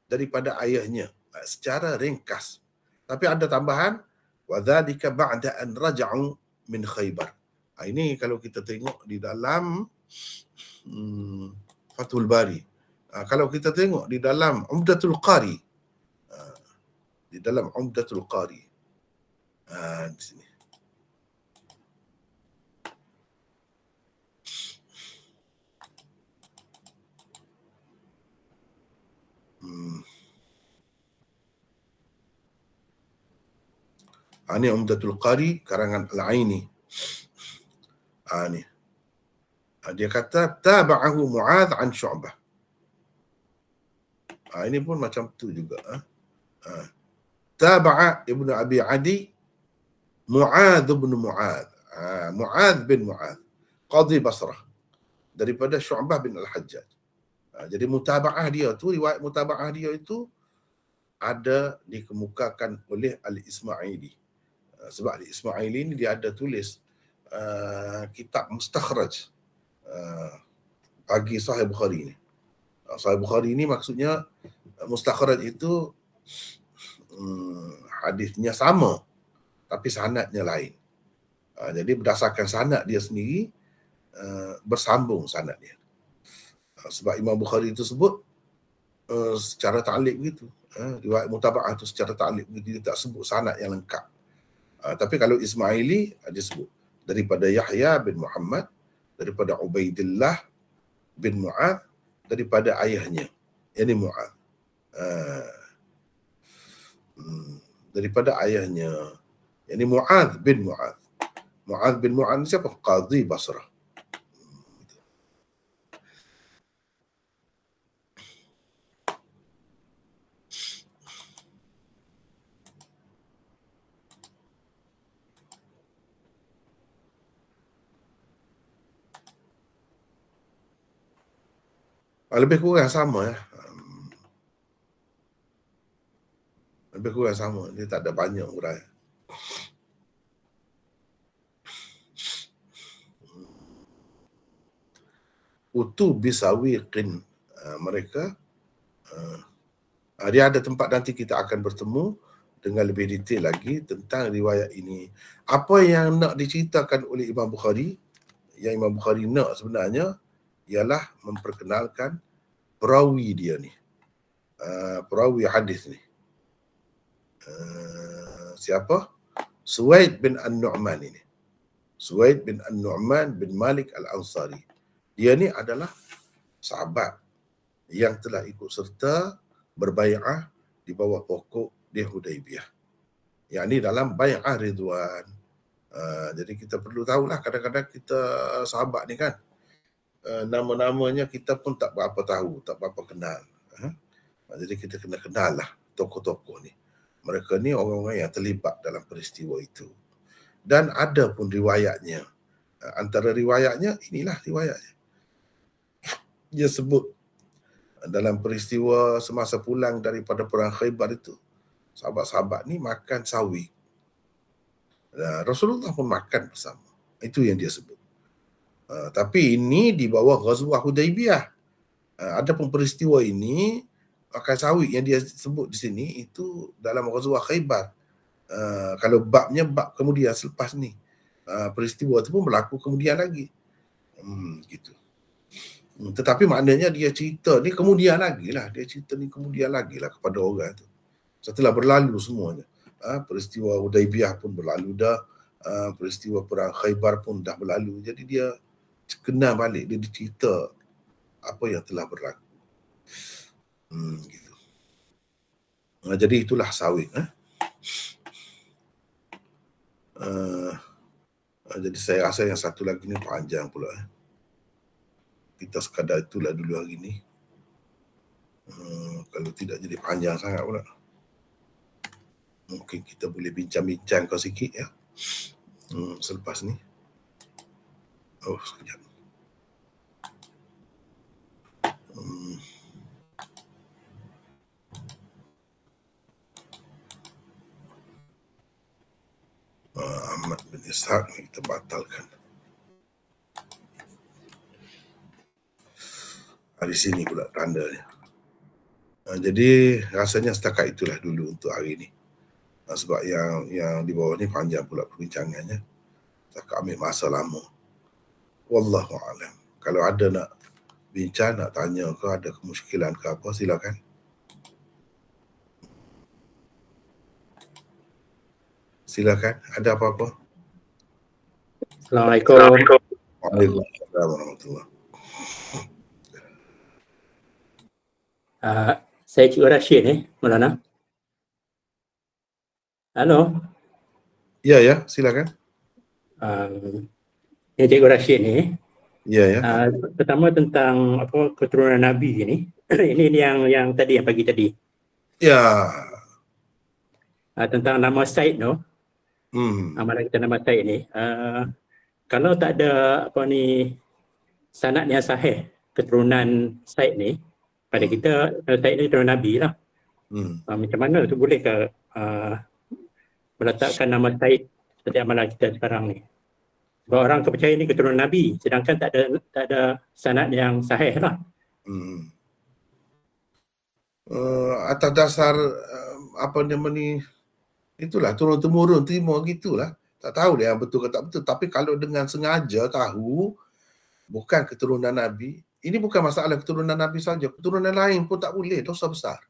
daripada ayahnya, secara ringkas. Tapi ada tambahan, wadzalika ba'da an raja'u min Khaybar. Ini kalau kita tengok di dalam Fathul Bari. Kalau kita tengok di dalam Umdatul Qari, di dalam Umdatul Qari, di sini. Ini Umdatul Qari karangan Al-Aini. Ni. Dia kata taba'ahu Mu'adh an Syu'bah. Ini pun macam tu juga. Taba'a Ibnu Abi Adi Mu'adh bin Mu'adh. Mu'adh bin Mu'adh, Qadhi Basrah, daripada Syu'bah bin Al-Hajjaj. Jadi mutaba'ah dia tu, riwayat mutaba'ah dia itu ada dikemukakan oleh Al-Ismaili. Sebab Al-Ismaili ni dia ada tulis kitab mustakhraj bagi Sahih Bukhari ni. Sahih Bukhari ni maksudnya mustakhraj itu hadisnya sama tapi sanadnya lain. Jadi berdasarkan sanad dia sendiri bersambung sanad dia. Sebab Imam Bukhari itu sebut secara ta'liq begitu. Riwayat mutaba'ah itu secara ta'liq begitu, dia tak sebut sanad yang lengkap. Tapi kalau Ismaili dia sebut daripada Yahya bin Muhammad, daripada Ubaidillah bin Mu'adh, daripada ayahnya, yakni Mu'adh. Daripada ayahnya, yakni Mu'adh bin Mu'adh. Mu'adh bin Mu'adh siapa? Qadhi Basrah. Lebih kurang sama ya. Lebih kurang sama. Dia tak ada banyak uraian. Utu bisawiqin. Mereka dia ada tempat nanti kita akan bertemu dengan lebih detail lagi tentang riwayat ini. Apa yang nak diceritakan oleh Imam Bukhari, yang Imam Bukhari nak sebenarnya ialah memperkenalkan perawi dia ni. Perawi hadis ni. Siapa? Suwaid bin An-Nu'man ini. Suwaid bin An-Nu'man bin Malik Al-Ansari. Dia ni adalah sahabat yang telah ikut serta berbai'ah di bawah pokok di Hudaibiyah. Yang ni dalam bai'ah Ridwan. Jadi kita perlu tahulah, kadang-kadang kita sahabat ni kan, nama-namanya kita pun tak berapa tahu, tak berapa kenal. Jadi kita kena kenal lah tokoh-tokoh ni. Mereka ni orang-orang yang terlibat dalam peristiwa itu. Dan ada pun riwayatnya. Antara riwayatnya, inilah riwayatnya. Dia sebut dalam peristiwa semasa pulang daripada perang Khaybar itu, sahabat-sahabat ni makan sawi. Rasulullah pun makan bersama. Itu yang dia sebut. Tapi ini di bawah Ghazwah Hudaibiyah. Adapun peristiwa ini, makan sawi yang dia sebut di sini, itu dalam Ghazwah Khaybar. Kalau babnya bab kemudian selepas ni. Peristiwa itu pun berlaku kemudian lagi. Gitu. Tetapi maknanya dia cerita ni kemudian lagi lah. Dia cerita ni kemudian lagi lah kepada orang tu. Setelah berlalu semuanya. Peristiwa Hudaibiyah pun berlalu dah. Peristiwa perang Khaybar pun dah berlalu. Jadi dia kenal balik. Dia cerita apa yang telah berlaku. Gitu. Jadi itulah sawik. Jadi saya rasa yang satu lagi ni panjang pula. Kita sekadar itulah dulu hari ni. Kalau tidak jadi panjang sangat pula. Mungkin kita boleh bincang-bincang kau sikit ya. Selepas ni. Oh, sekejap. Ahmad bin Ishaq ni kita batalkan. Di sini pula tandanya. Jadi rasanya setakat itulah dulu untuk hari ini. Sebab yang di bawah ni panjang pula perbincangannya. Setakat ambil masa lama. Wallahu a'lam. Kalau ada nak bincang, nak tanya ke, ada kemusykilan ke apa, silakan. Silakan. Ada apa-apa? Assalamualaikum. Waalaikumsalam warahmatullahi. Saya Cikgu Rashid Maulana. Halo. Ya, silakan. Ini Cikgu Rashid ni. Ya. Pertama tentang apa keturunan Nabi ni. Ini yang tadi, yang pagi tadi. Ya. Tentang nama Said tu. Amalan kita nama Said ni. Kalau tak ada apa ni sanad yang sahih keturunan Said ni, pada kita Said ni keturunan Nabi lah. Macam mana tu boleh ke meletakkan nama Said seperti amalan kita sekarang ni? Sebab orang kepercayaan ni keturunan Nabi, sedangkan tak ada sanad yang sahih lah. Atas dasar apa nama ni, itulah turun-temurun terima gitulah. Tak tahu dia yang betul ke tak betul. Tapi kalau dengan sengaja tahu bukan keturunan Nabi, ini bukan masalah keturunan Nabi saja, keturunan lain pun tak boleh, dosa besar.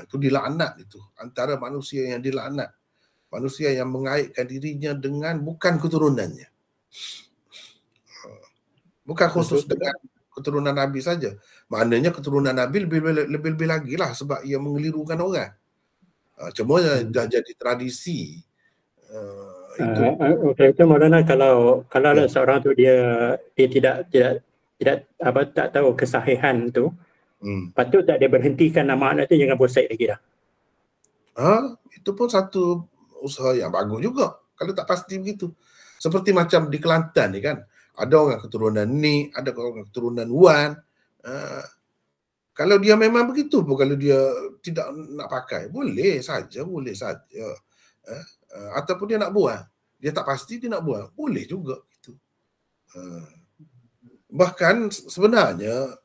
Itu dilaknat itu. Antara manusia yang dilaknat. Manusia yang mengaitkan dirinya dengan bukan keturunannya. Bukan khusus dengan keturunan Nabi saja. Maknanya keturunan Nabi lebih lagi lah sebab ia mengelirukan orang. Cuma dah jadi tradisi. Itu Maulana, kalau seorang tu dia tidak apa, tak tahu kesahihan tu, patut tak dia berhentikan nama anak tu, jangan buat Said lagi dah. Itu pun satu usaha yang bagus juga kalau tak pasti begitu. Seperti macam di Kelantan ni kan, ada orang keturunan ni, ada orang keturunan Wan. Kalau dia memang begitu pun, kalau dia tidak nak pakai, boleh saja. Ataupun dia nak buang, dia tak pasti dia nak buang, boleh juga gitu. Bahkan sebenarnya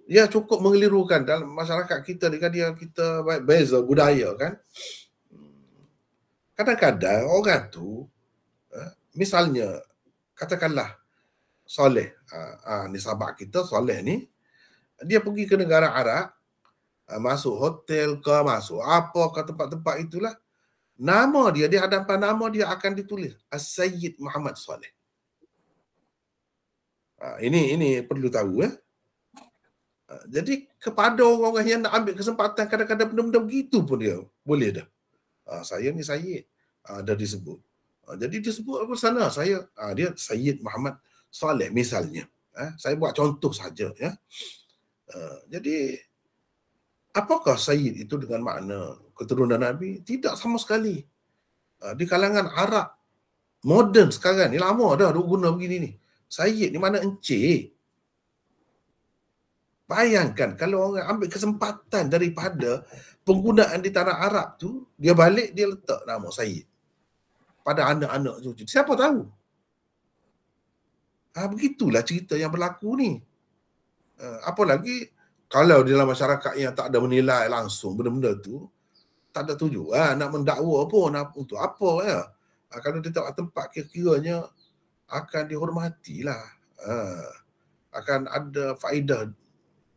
dia cukup mengelirukan dalam masyarakat kita dengan kita beza budaya kan. Kadang-kadang orang tu misalnya katakanlah Soleh, ni sahabat kita Soleh ni, dia pergi ke negara Arab, masuk hotel ke, masuk apa ke tempat-tempat itulah, nama dia di hadapan nama dia akan ditulis As-Sayyid Muhammad Soleh. Ini perlu tahu ya. Jadi kepada orang-orang yang nak ambil kesempatan, kadang-kadang benda-benda begitu pun dia boleh dah. Saya ni Sayyid, dah disebut. Jadi disebut apa sana, saya dia Sayyid Muhammad Soleh misalnya. Saya buat contoh saja ya. Jadi apakah Sayyid itu dengan makna keturunan Nabi? Tidak sama sekali. Di kalangan Arab moden sekarang ni, lama dah duk guna begini ni. Sayyid ni mana encik. Bayangkan kalau orang ambil kesempatan daripada penggunaan di tanah Arab tu, dia balik dia letak nama Sayyid pada anak-anak cucu. Siapa tahu? Begitulah cerita yang berlaku ni. Apalagi kalau di dalam masyarakat yang tak ada menilai langsung benda-benda tu, tak ada tujuan nak mendakwa pun untuk apa ya. Kalau di tempat kira-kiranya akan dihormatilah. Akan ada faedah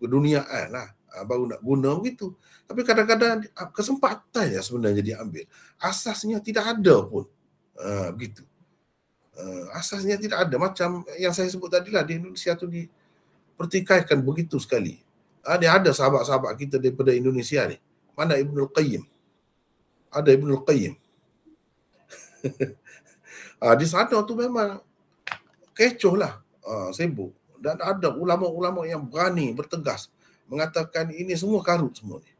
keduniaan lah, baru nak guna begitu. Tapi kadang-kadang kesempatan yang sebenarnya diambil, asasnya tidak ada pun. Begitu. Asasnya tidak ada. Macam yang saya sebut tadi lah, di Indonesia tu dipertikaikan begitu sekali. Dia ada sahabat-sahabat kita daripada Indonesia ni. Mana Ibnul Qayyim? Ada Ibnul Qayyim. Di sana tu memang kecoh lah, sibuk. Dan ada ulama-ulama yang berani bertegas mengatakan ini semua karut semua ni.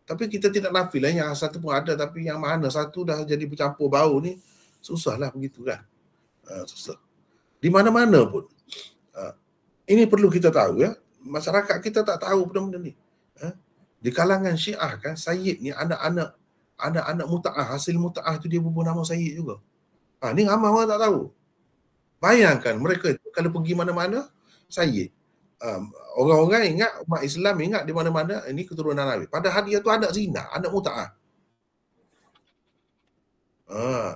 Tapi kita tidak nafilah yang satu pun ada, tapi yang mana satu dah jadi bercampur bau ni, susahlah begitu kan. Susah. Di mana-mana pun. Ini perlu kita tahu ya. Masyarakat kita tak tahu benda-benda ni. Di kalangan Syiah kan, Sayyid ni anak-anak muta'ah, hasil muta'ah tu dia bubuh nama Sayyid juga. Ni ramai orang tak tahu. Bayangkan mereka itu kalau pergi mana-mana, Sayyid. Orang-orang ingat, umat Islam ingat di mana-mana ini keturunan Nabi. Padahal dia tu anak zina, anak muta'ah.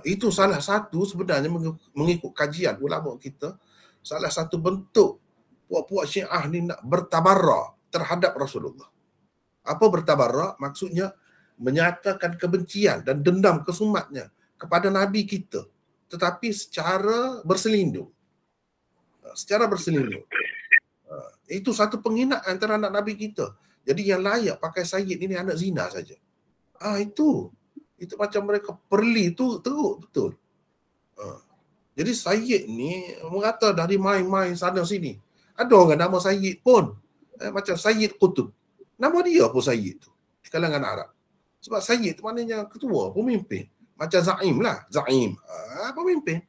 Itu salah satu sebenarnya mengikut kajian ulama kita, salah satu bentuk puak-puak Syiah ni nak bertabarrak terhadap Rasulullah. Apa bertabarrak? Maksudnya menyatakan kebencian dan dendam kesumatnya kepada Nabi kita, tetapi secara berselindung. Itu satu penghinaan terhadap Nabi kita. Jadi yang layak pakai Sayyid ini anak zina saja. Itu macam mereka perli tu teruk betul. Jadi Sayyid ni mengata dari main-main sana sini. Ada orang nama Sayyid pun. Macam Sayyid Qutb. Nama dia pun Sayyid tu di kalangan Arab. Sebab Sayyid tu maknanya ketua, pemimpin. Macam Zaim lah. Zaim. Pemimpin.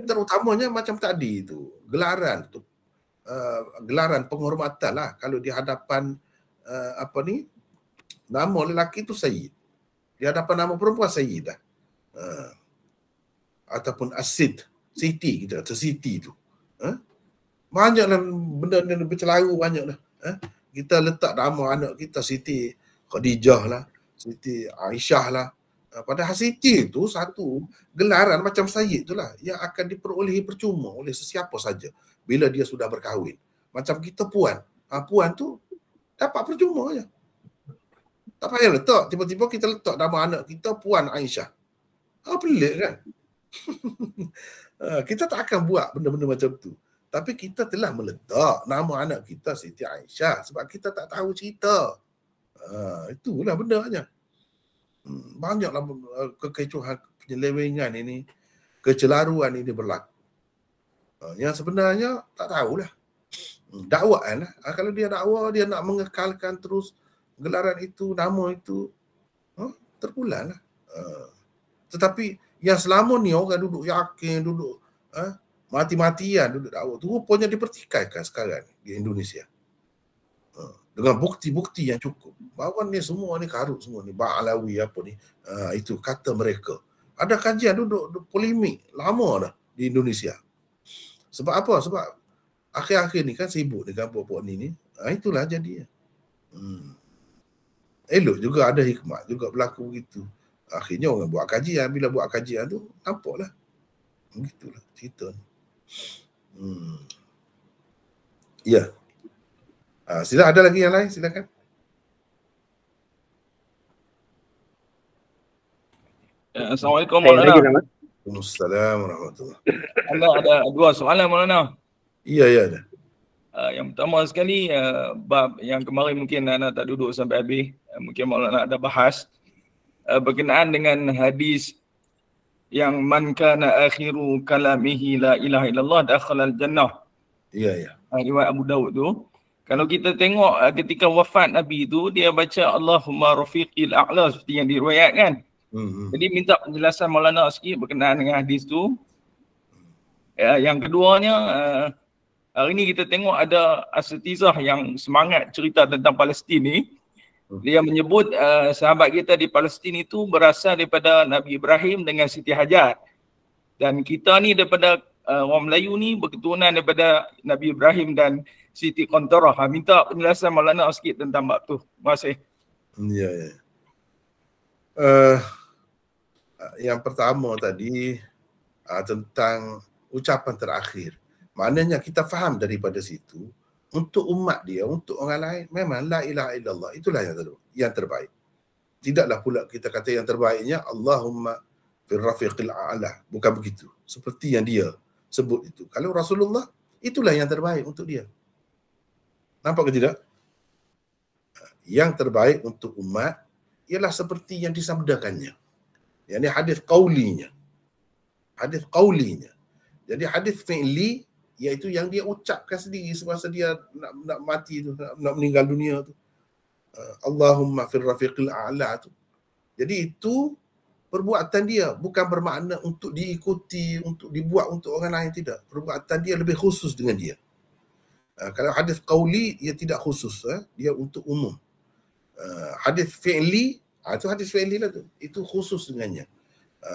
Terutamanya macam tadi tu. Gelaran tu. Gelaran penghormatan lah. Kalau di hadapan nama lelaki tu Sayyid. Di hadapan nama perempuan Sayyid lah. Ataupun Asid. Siti kita kata. Siti tu. Banyaklah benda-benda bercelaru banyak dah. Kita letak nama anak kita Siti Khadijah lah. Siti Aisyah lah. Padahal Siti itu satu gelaran macam Sayyid itulah yang akan diperolehi percuma oleh sesiapa saja bila dia sudah berkahwin. Macam kita puan. Puan tu dapat percuma je. Tak payah letak. Tiba-tiba kita letak nama anak kita Puan Aisyah. Pelik kan? Kita tak akan buat benda-benda macam tu. Tapi kita telah meletak nama anak kita Siti Aisyah sebab kita tak tahu cerita. Itulah bendanya. Banyaklah kekecohan, penyelewengan ini, kecelaruan ini berlaku. Yang sebenarnya tak tahulah. Dakwaan lah. Kalau dia dakwa, dia nak mengekalkan terus gelaran itu, nama itu, terpulang lah. Tetapi yang selama ni orang duduk yakin, duduk Mati-matian duduk dakwah tu rupanya dipertikaikan sekarang di Indonesia. Dengan bukti-bukti yang cukup. Bahawa ni semua ni karut semua ni. Ba'alawi apa ni. Itu kata mereka. Ada kajian duduk polemik lama dah di Indonesia. Sebab apa? Sebab akhir-akhir ni kan sibuk dengan pokok ni. Itulah jadinya. Elok juga ada hikmat juga berlaku begitu. Akhirnya orang buat kajian. Bila buat kajian tu, nampaklah. Begitulah cerita ni. Ya. Sila ada lagi yang lain? Silakan. Assalamualaikum Maulana. Waalaikumsalam warahmatullahi. Ada dua soalan Maulana. Ya ada. Yang pertama sekali, bab yang kemarin mungkin Ana tak duduk sampai habis. Mungkin Maulana ada bahas berkenaan dengan hadis yang man kana akhiru kalamihi la ilaha illallah dakhala al-jannah. Ya. Riwayat Abu Daud tu. Kalau kita tengok ketika wafat Nabi tu, dia baca Allahumma rafiqil a'la seperti yang diriwayatkan. Jadi minta penjelasan Maulana sikit berkenaan dengan hadis tu. Yang keduanya, hari ni kita tengok ada asatizah yang semangat cerita tentang Palestin ni. Dia menyebut sahabat kita di Palestin itu berasal daripada Nabi Ibrahim dengan Siti Hajar. Dan kita ni daripada orang Melayu ni berketurunan daripada Nabi Ibrahim dan Siti Qantarah. Minta penjelasan Maulana sikit tentang bab tu. Terima kasih. Ya. Yang pertama tadi tentang ucapan terakhir. Maknanya kita faham daripada situ, untuk umat dia, untuk orang lain, memang la ilaha illallah itulah yang terbaik. Tidaklah pula kita kata yang terbaiknya Allahumma fil rafiqil a'la. Bukan begitu. Seperti yang dia sebut itu. Kalau Rasulullah, itulah yang terbaik untuk dia. Nampak ke tidak? Yang terbaik untuk umat ialah seperti yang disabdakannya. Yang ini hadis qaulinya. Hadis qaulinya. Jadi hadis fi'li iaitu yang dia ucapkan sendiri semasa dia nak mati tu, nak meninggal dunia tu. Allahumma fil rafiqil a'la tu. Jadi itu perbuatan dia, bukan bermakna untuk diikuti, untuk dibuat untuk orang lain, tidak. Perbuatan dia lebih khusus dengan dia. Kalau hadis qauli dia tidak khusus, dia untuk umum. Hadis fi'li, itu hadis fi'li lah tu. Itu khusus dengannya.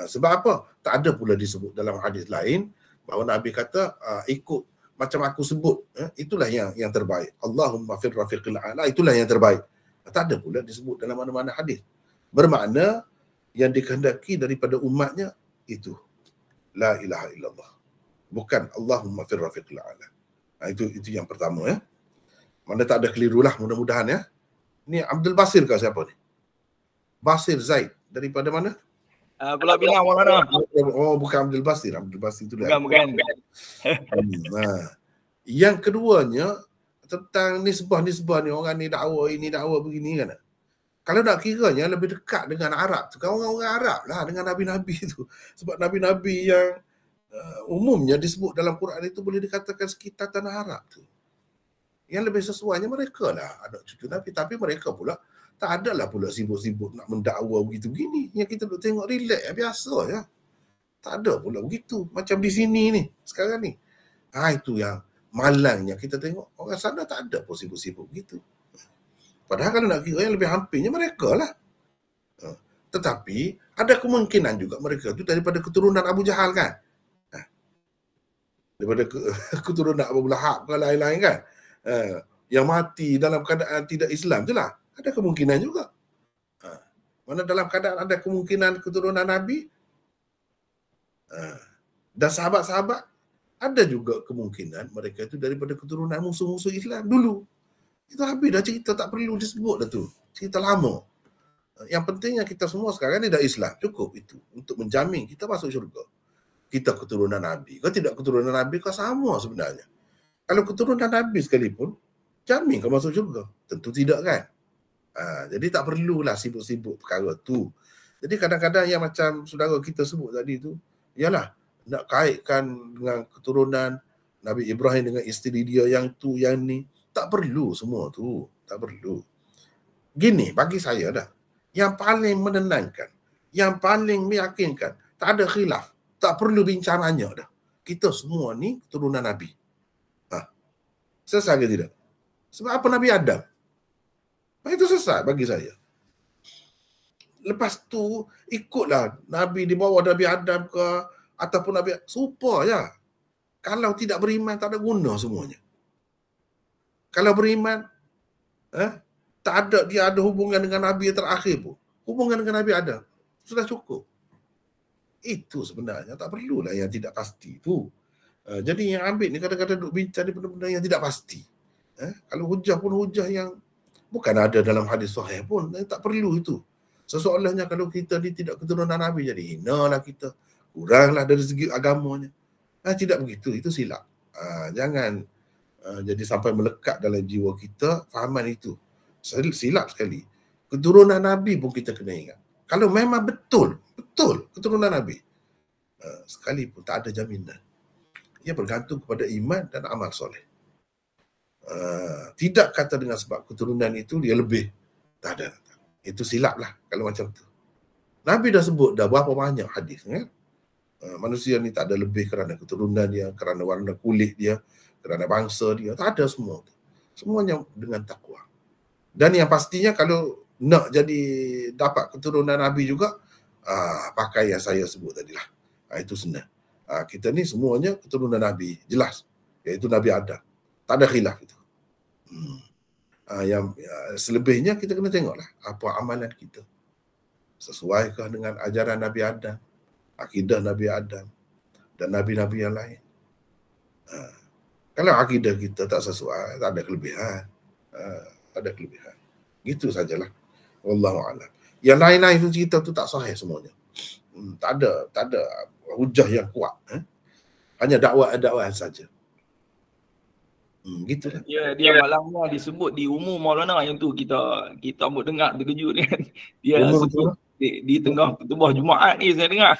Sebab apa? Tak ada pula disebut dalam hadis lain bahawa Nabi kata ikut macam aku sebut, itulah yang terbaik. Allahumma fil rafiqil a'la, itulah yang terbaik. Tak ada pula disebut dalam mana-mana hadis. Bermakna yang dikehendaki daripada umatnya itu la ilaha illallah. Bukan Allahumma fil rafiqil a'la. Itu yang pertama ya. Mana tak ada kelirulah, mudah-mudahan ya. Ni Abdul Basir ke siapa ni? Basir Zaid daripada mana? Pulau Pinang Maulana. Oh, bukan Abdul Basir. Abdul Basir itu Bukan. Yang keduanya tentang nisbah ni, orang ni dakwa ini dakwa begini kan. Kalau nak kiranya lebih dekat dengan Arab tu, kan orang-orang Arab lah dengan nabi-nabi tu. Sebab nabi-nabi yang umumnya disebut dalam Quran itu boleh dikatakan sekitar tanah Arab tu. Yang lebih sesuainya mereka lah anak cucu Nabi, tapi mereka pula tak adalah pula sibuk-sibuk nak mendakwa begitu-begini. Yang kita duk tengok relax, biasa ya. Tak ada pula begitu. Macam di sini ni, sekarang ni. Itu yang malangnya kita tengok. Orang sana tak ada pun sibuk-sibuk begitu. Padahal kalau nak kira yang lebih hampirnya mereka lah. Tetapi ada kemungkinan juga mereka tu daripada keturunan Abu Jahal kan. Daripada keturunan Abu Lahab ke lain-lain kan. Yang mati dalam keadaan tidak Islam je lah. Ada kemungkinan juga. Mana dalam keadaan ada kemungkinan keturunan Nabi dan sahabat-sahabat, ada juga kemungkinan mereka itu daripada keturunan musuh-musuh Islam dulu. Itu habis dah cerita, tak perlu disebut dah tu. Cerita lama. Yang pentingnya kita semua sekarang ni dah Islam. Cukup itu untuk menjamin kita masuk syurga. Kita keturunan Nabi. Kalau tidak keturunan Nabi, kau sama sebenarnya. Kalau keturunan Nabi sekalipun, jamin kau masuk syurga. Tentu tidak kan. Jadi tak perlulah sibuk-sibuk perkara tu. Jadi kadang-kadang yang macam saudara kita sebut tadi tu, ialah nak kaitkan dengan keturunan Nabi Ibrahim dengan isteri dia yang tu, yang ni. Tak perlu semua tu. Tak perlu. Gini, bagi saya dah. Yang paling menenangkan, yang paling meyakinkan, tak ada khilaf. Tak perlu bincang banyak dah. kita semua ni keturunan Nabi. Sesat ke tidak? Sebab apa Nabi Adam? Itu sesat bagi saya. Lepas tu ikutlah Nabi di bawah Nabi Adam ke ataupun Nabi serupa je. Kalau tidak beriman tak ada guna semuanya. Kalau beriman tak ada dia ada hubungan dengan Nabi yang terakhir pun. Hubungan dengan Nabi Adam sudah cukup. Itu sebenarnya tak perlulah yang tidak pasti tu. Jadi yang ambil ni kadang-kadang duk bincang di benda-benda yang tidak pasti. Kalau hujah pun hujah yang bukan ada dalam hadis sahih pun, tak perlu itu. Sesoalnya kalau kita ni tidak keturunan Nabi, jadi hinalah kita, kuranglah dari segi agamanya. Tidak begitu, itu silap. Jangan jadi sampai melekat dalam jiwa kita fahaman itu. Silap sekali. Keturunan Nabi pun kita kena ingat. Kalau memang betul keturunan Nabi, sekalipun tak ada jaminan. Ia bergantung kepada iman dan amal soleh. Tidak kata dengan sebab keturunan itu dia lebih. Tak ada. Itu silap lah kalau macam tu. Nabi dah sebut dah berapa banyak hadis. Manusia ni tak ada lebih kerana keturunan dia, kerana warna kulit dia, kerana bangsa dia. Tak ada semua tu. Semuanya dengan takwa. Dan yang pastinya kalau nak jadi dapat keturunan Nabi juga, pakai yang saya sebut tadi lah. Itu senang. Kita ni semuanya keturunan Nabi, jelas, iaitu Nabi Adam. Tak ada khilaf itu. Yang selebihnya kita kena tengoklah apa amalan kita. Sesuaikah dengan ajaran Nabi Adam, akidah Nabi Adam dan Nabi-Nabi yang lain. Kalau akidah kita tak sesuai, tak ada kelebihan. Tak ada kelebihan. Gitu sajalah. Wallahu a'lam. Yang lain-lain tu cerita tu tak sahih semuanya. Tak ada hujah yang kuat. Hanya dakwah saja. Gitulah. Dia malamnya disebut di umum Maulana yang tu kita ambil dengar terkejut kan. Dia sebut di tengah khutbah Jumaat ni saya dengar.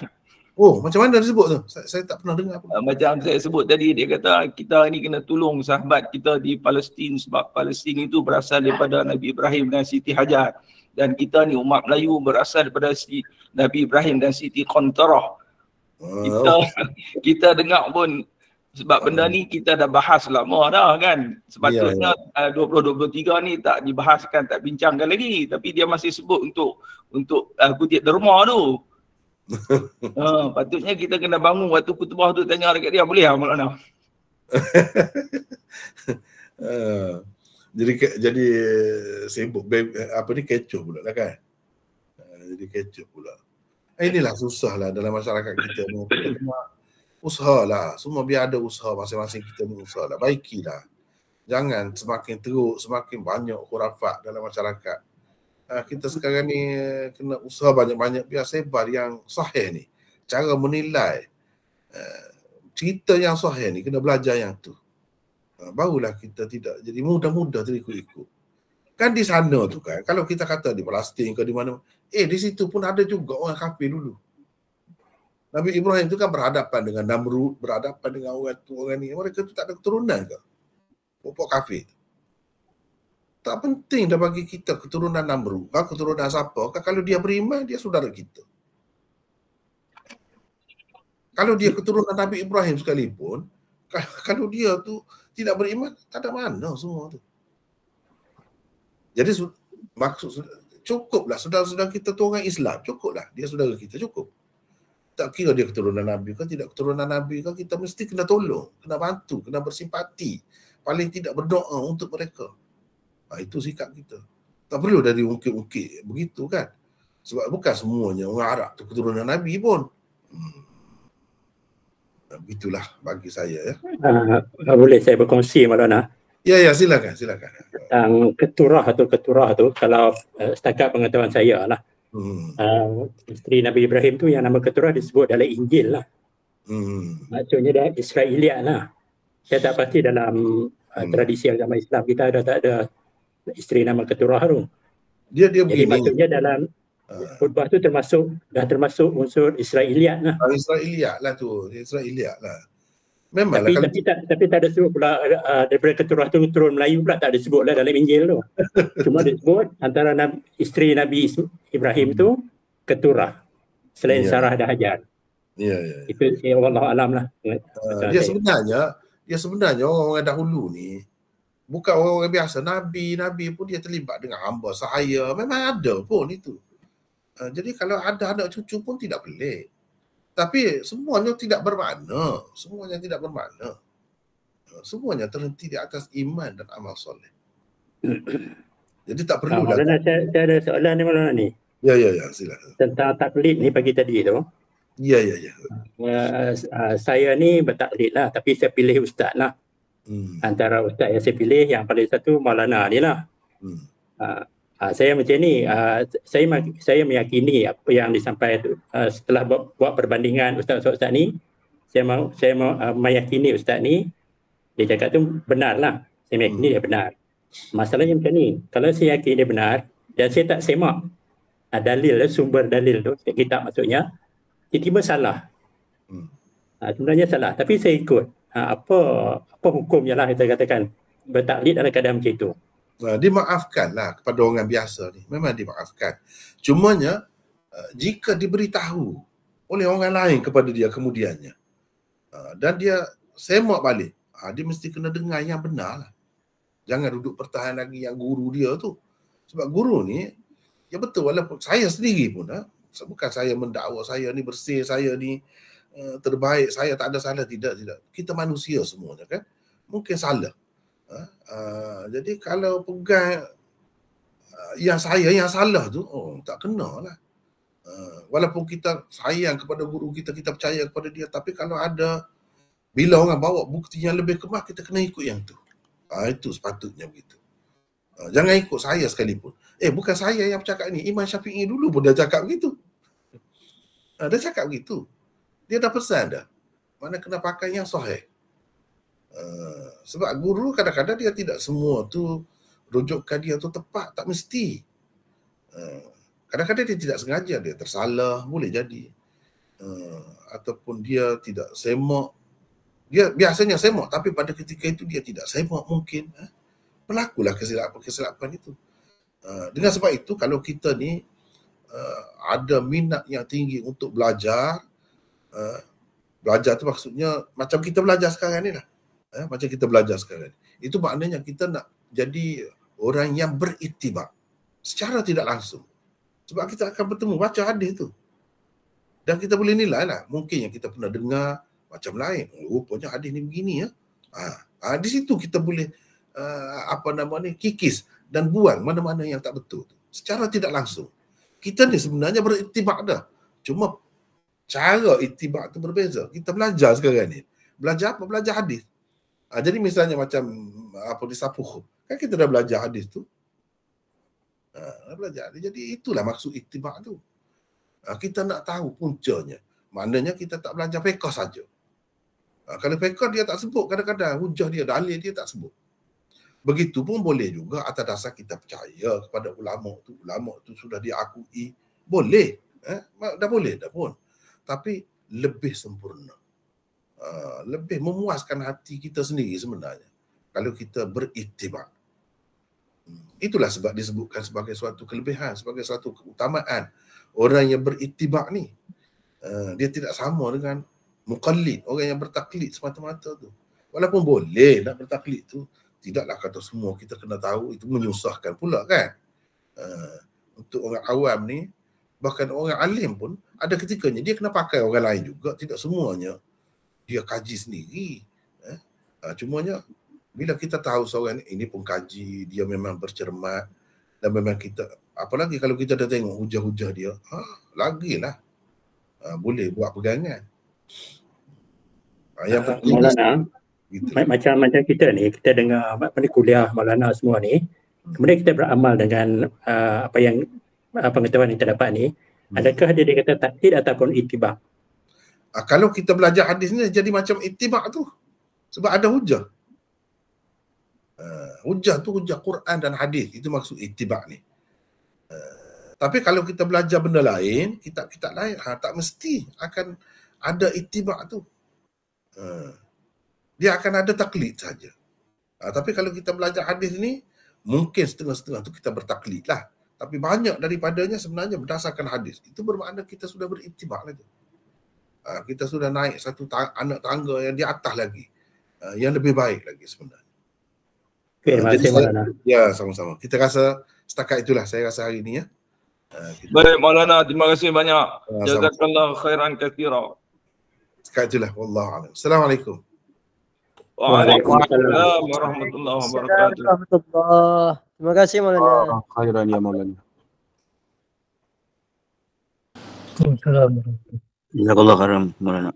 Oh, macam mana disebut tu? Saya tak pernah dengar pun. Macam saya sebut tadi, dia kata kita ni kena tolong sahabat kita di Palestin sebab Palestin itu berasal daripada Nabi Ibrahim dan Siti Hajar. Dan kita ni umat Melayu berasal daripada Nabi Ibrahim dan Siti Qantarah. Kita dengar pun sebab benda ni kita dah bahas lama dah kan. Sepatutnya 2023 ni tak dibahaskan, tak bincangkan lagi. Tapi dia masih sebut untuk kutip derma tu. Patutnya kita kena bangun waktu khutbah tu tanya dekat dia, boleh tak Maulana? Jadi sibuk apa ni, kecoh pula lah kan. Jadi kecoh pula. Inilah susah lah dalam masyarakat kita ni. Usahalah, semua biar ada usaha masing-masing kita ni, usahalah, baikilah. Jangan semakin teruk, semakin banyak khurafat dalam masyarakat. Kita sekarang ni kena usaha banyak-banyak biar sebar yang sahih ni. Cara menilai cerita yang sahih ni kena belajar yang tu. Barulah kita tidak jadi mudah-mudah terikut-ikut. Kan di sana tu kan, kalau kita kata di Palestin ke di mana, di situ pun ada juga orang kafir dulu. Nabi Ibrahim tu kan berhadapan dengan Namrud, berhadapan dengan orang ni. Mereka tu tak ada keturunan ke? Pokok kafir. Tak penting dah bagi kita keturunan Namrud, keturunan siapa. Kalau dia beriman, dia saudara kita. Kalau dia keturunan Nabi Ibrahim sekalipun, kalau dia tu tidak beriman, tak ada mana semua tu. Jadi maksud cukuplah saudara-saudara kita tu orang Islam, cukuplah dia saudara kita, cukup. Tak kira dia keturunan Nabi ke tidak keturunan Nabi ke, kita mesti kena tolong, kena bantu, kena bersimpati. Paling tidak berdoa untuk mereka. Itu sikap kita. Tak perlu dari ungkit-ungkit begitu kan. Sebab bukan semuanya orang Arab tu keturunan Nabi pun. Begitulah bagi saya ya. Boleh saya berkongsi Maulana? Ya, silakan. Tentang keturah tu kalau setakat pengetahuan saya lah. Isteri Nabi Ibrahim tu yang nama keturah disebut dalam Injil lah. Maksudnya dah Israeliat lah. Saya tak pasti dalam tradisi agama Islam kita tak ada isteri nama keturah tu. Dia jadi begini. Maksudnya dalam khutbah tu termasuk unsur Israeliat lah. Israeliat lah tu. Israeliat lah. Memanglah tapi tak ada sebut pula daripada keturah tu turun Melayu pula tak ada sebut lah dalam Injil tu. Cuma disebut antara isteri Nabi Ibrahim tu keturah selain Sarah dan Hajar. Ya. Itu wallahu alam lah. Dia sebenarnya orang dahulu ni bukan orang biasa. Nabi pun dia terlibat dengan hamba sahaya. Memang ada pun itu. Jadi kalau ada anak cucu pun tidak pelik. Tapi semuanya tidak bermakna. Semuanya terhenti di atas iman dan amal soleh. Jadi tak perlulah. Maulana, saya ada soalan ni Maulana ni. Ya, silakan. Tentang taklid ni pagi tadi tu. Ya. Saya ni bertaklid lah, tapi saya pilih ustaz lah. Antara ustaz yang saya pilih, yang paling satu Maulana ni lah. Saya macam ni, saya meyakini apa yang disampaikan setelah buat perbandingan ustaz-ustaz ni, saya meyakini ustaz ni, dia cakap tu benar lah. Saya meyakini dia benar. Masalahnya macam ni, kalau saya yakin dia benar dan saya tak semak dalil, sumber dalil tu, kitab maksudnya, tiba-tiba salah. Sebenarnya salah, tapi saya ikut. Apa hukumnya lah kita katakan bertaklid dalam keadaan macam itu. Dimaafkanlah kepada orang biasa ni. Memang dimaafkan. Cumanya jika diberitahu oleh orang lain kepada dia kemudiannya dan dia semak balik, dia mesti kena dengar yang benar lah. Jangan duduk pertahan lagi yang guru dia tu. Sebab guru ni, ya betul, walaupun saya sendiri pun, bukan saya mendakwa saya ni bersih, saya ni terbaik, saya tak ada salah, tidak. Kita manusia semuanya kan. Mungkin salah. Jadi kalau pegang yang salah tu, tak kena lah. Walaupun kita sayang kepada guru kita, kita percaya kepada dia, tapi kalau ada, bila orang bawa bukti yang lebih kemas, kita kena ikut yang tu. Itu sepatutnya begitu. Jangan ikut saya sekalipun. Bukan saya yang bercakap ni, Imam Syafi'i dulu pun dah cakap begitu. Dia cakap begitu. Dia dah pesan dah. Mana kena pakai yang sahih. Sebab guru kadang-kadang dia tidak semua tu rujukan dia tu tepat, tak mesti. Kadang-kadang dia tidak sengaja, dia tersalah, boleh jadi. Ataupun dia tidak semak. Dia biasanya semak, tapi pada ketika itu dia tidak semak mungkin. Berlakulah kesilapan itu. Dengan sebab itu, kalau kita ni ada minat yang tinggi untuk belajar, belajar tu maksudnya macam kita belajar sekarang ni lah. Macam kita belajar sekarang. Itu maknanya kita nak jadi orang yang beritibak secara tidak langsung. Sebab kita akan bertemu baca hadis tu. Dan kita boleh nilai lah. Mungkin yang kita pernah dengar macam lain. Rupanya hadis ni begini ya. Di situ kita boleh kikis dan buang mana-mana yang tak betul tu. Secara tidak langsung. Kita ni sebenarnya beritibak dah. Cuma cara itibak tu berbeza. Kita belajar sekarang ni. Belajar apa? Belajar hadis. Jadi misalnya macam di Sapuh, kan kita dah belajar hadis tu. Belajar. Jadi itulah maksud itibak tu. Kita nak tahu puncanya. Maknanya kita tak belajar fiqh saja. Kalau fiqh dia tak sebut, kadang-kadang hujah dia, dalil dia tak sebut. Begitu pun boleh juga atas dasar kita percaya kepada ulama tu sudah diakui. Boleh. Dah boleh dah pun. Tapi lebih sempurna. Lebih memuaskan hati kita sendiri sebenarnya kalau kita beritibak. Itulah sebab disebutkan sebagai suatu kelebihan, sebagai suatu keutamaan. Orang yang beritibak ni dia tidak sama dengan muqallid, orang yang bertaklid semata-mata tu. Walaupun boleh nak bertaklid tu, tidaklah kata semua kita kena tahu, itu menyusahkan pula kan. Untuk orang awam ni, bahkan orang alim pun ada ketikanya dia kena pakai orang lain juga, tidak semuanya dia kaji sendiri. Cumanya bila kita tahu seorang ini pun kaji, dia memang bercermat dan memang kita, apalagi kalau kita dah tengok hujah-hujah dia, lagilah boleh buat pegangan. Yang penting macam kita ni, kita dengar kuliah Maulana semua ni, kemudian kita beramal dengan apa yang pengetahuan yang kita dapat ni, adakah dia kata taklid ataupun itibak? Kalau kita belajar hadis ni jadi macam itibak tu. Sebab ada hujah. Hujah tu hujah Quran dan hadis. Itu maksud itibak ni. Tapi kalau kita belajar benda lain, kitab-kitab lain, tak mesti akan ada itibak tu. Dia akan ada taklid saja. Tapi kalau kita belajar hadis ni, mungkin setengah-setengah tu kita bertaklid lah. Tapi banyak daripadanya sebenarnya berdasarkan hadis. Itu bermakna kita sudah beritibak lagi. kita sudah naik satu anak tangga yang di atas lagi, yang lebih baik lagi sebenarnya. Terima kasih Maulana. Ya, sama-sama. Kita rasa setakat itulah saya rasa hari ini ya. Baik Maulana, terima kasih banyak. Jazakallah khairan katsira. Setakat itulah, wallahu a'lam. Assalamualaikum. Waalaikumsalam warahmatullahi wabarakatuh. Terima kasih Maulana. Khairan ya Maulana. Waalaikumsalam. Jazakallah khairan Maulana.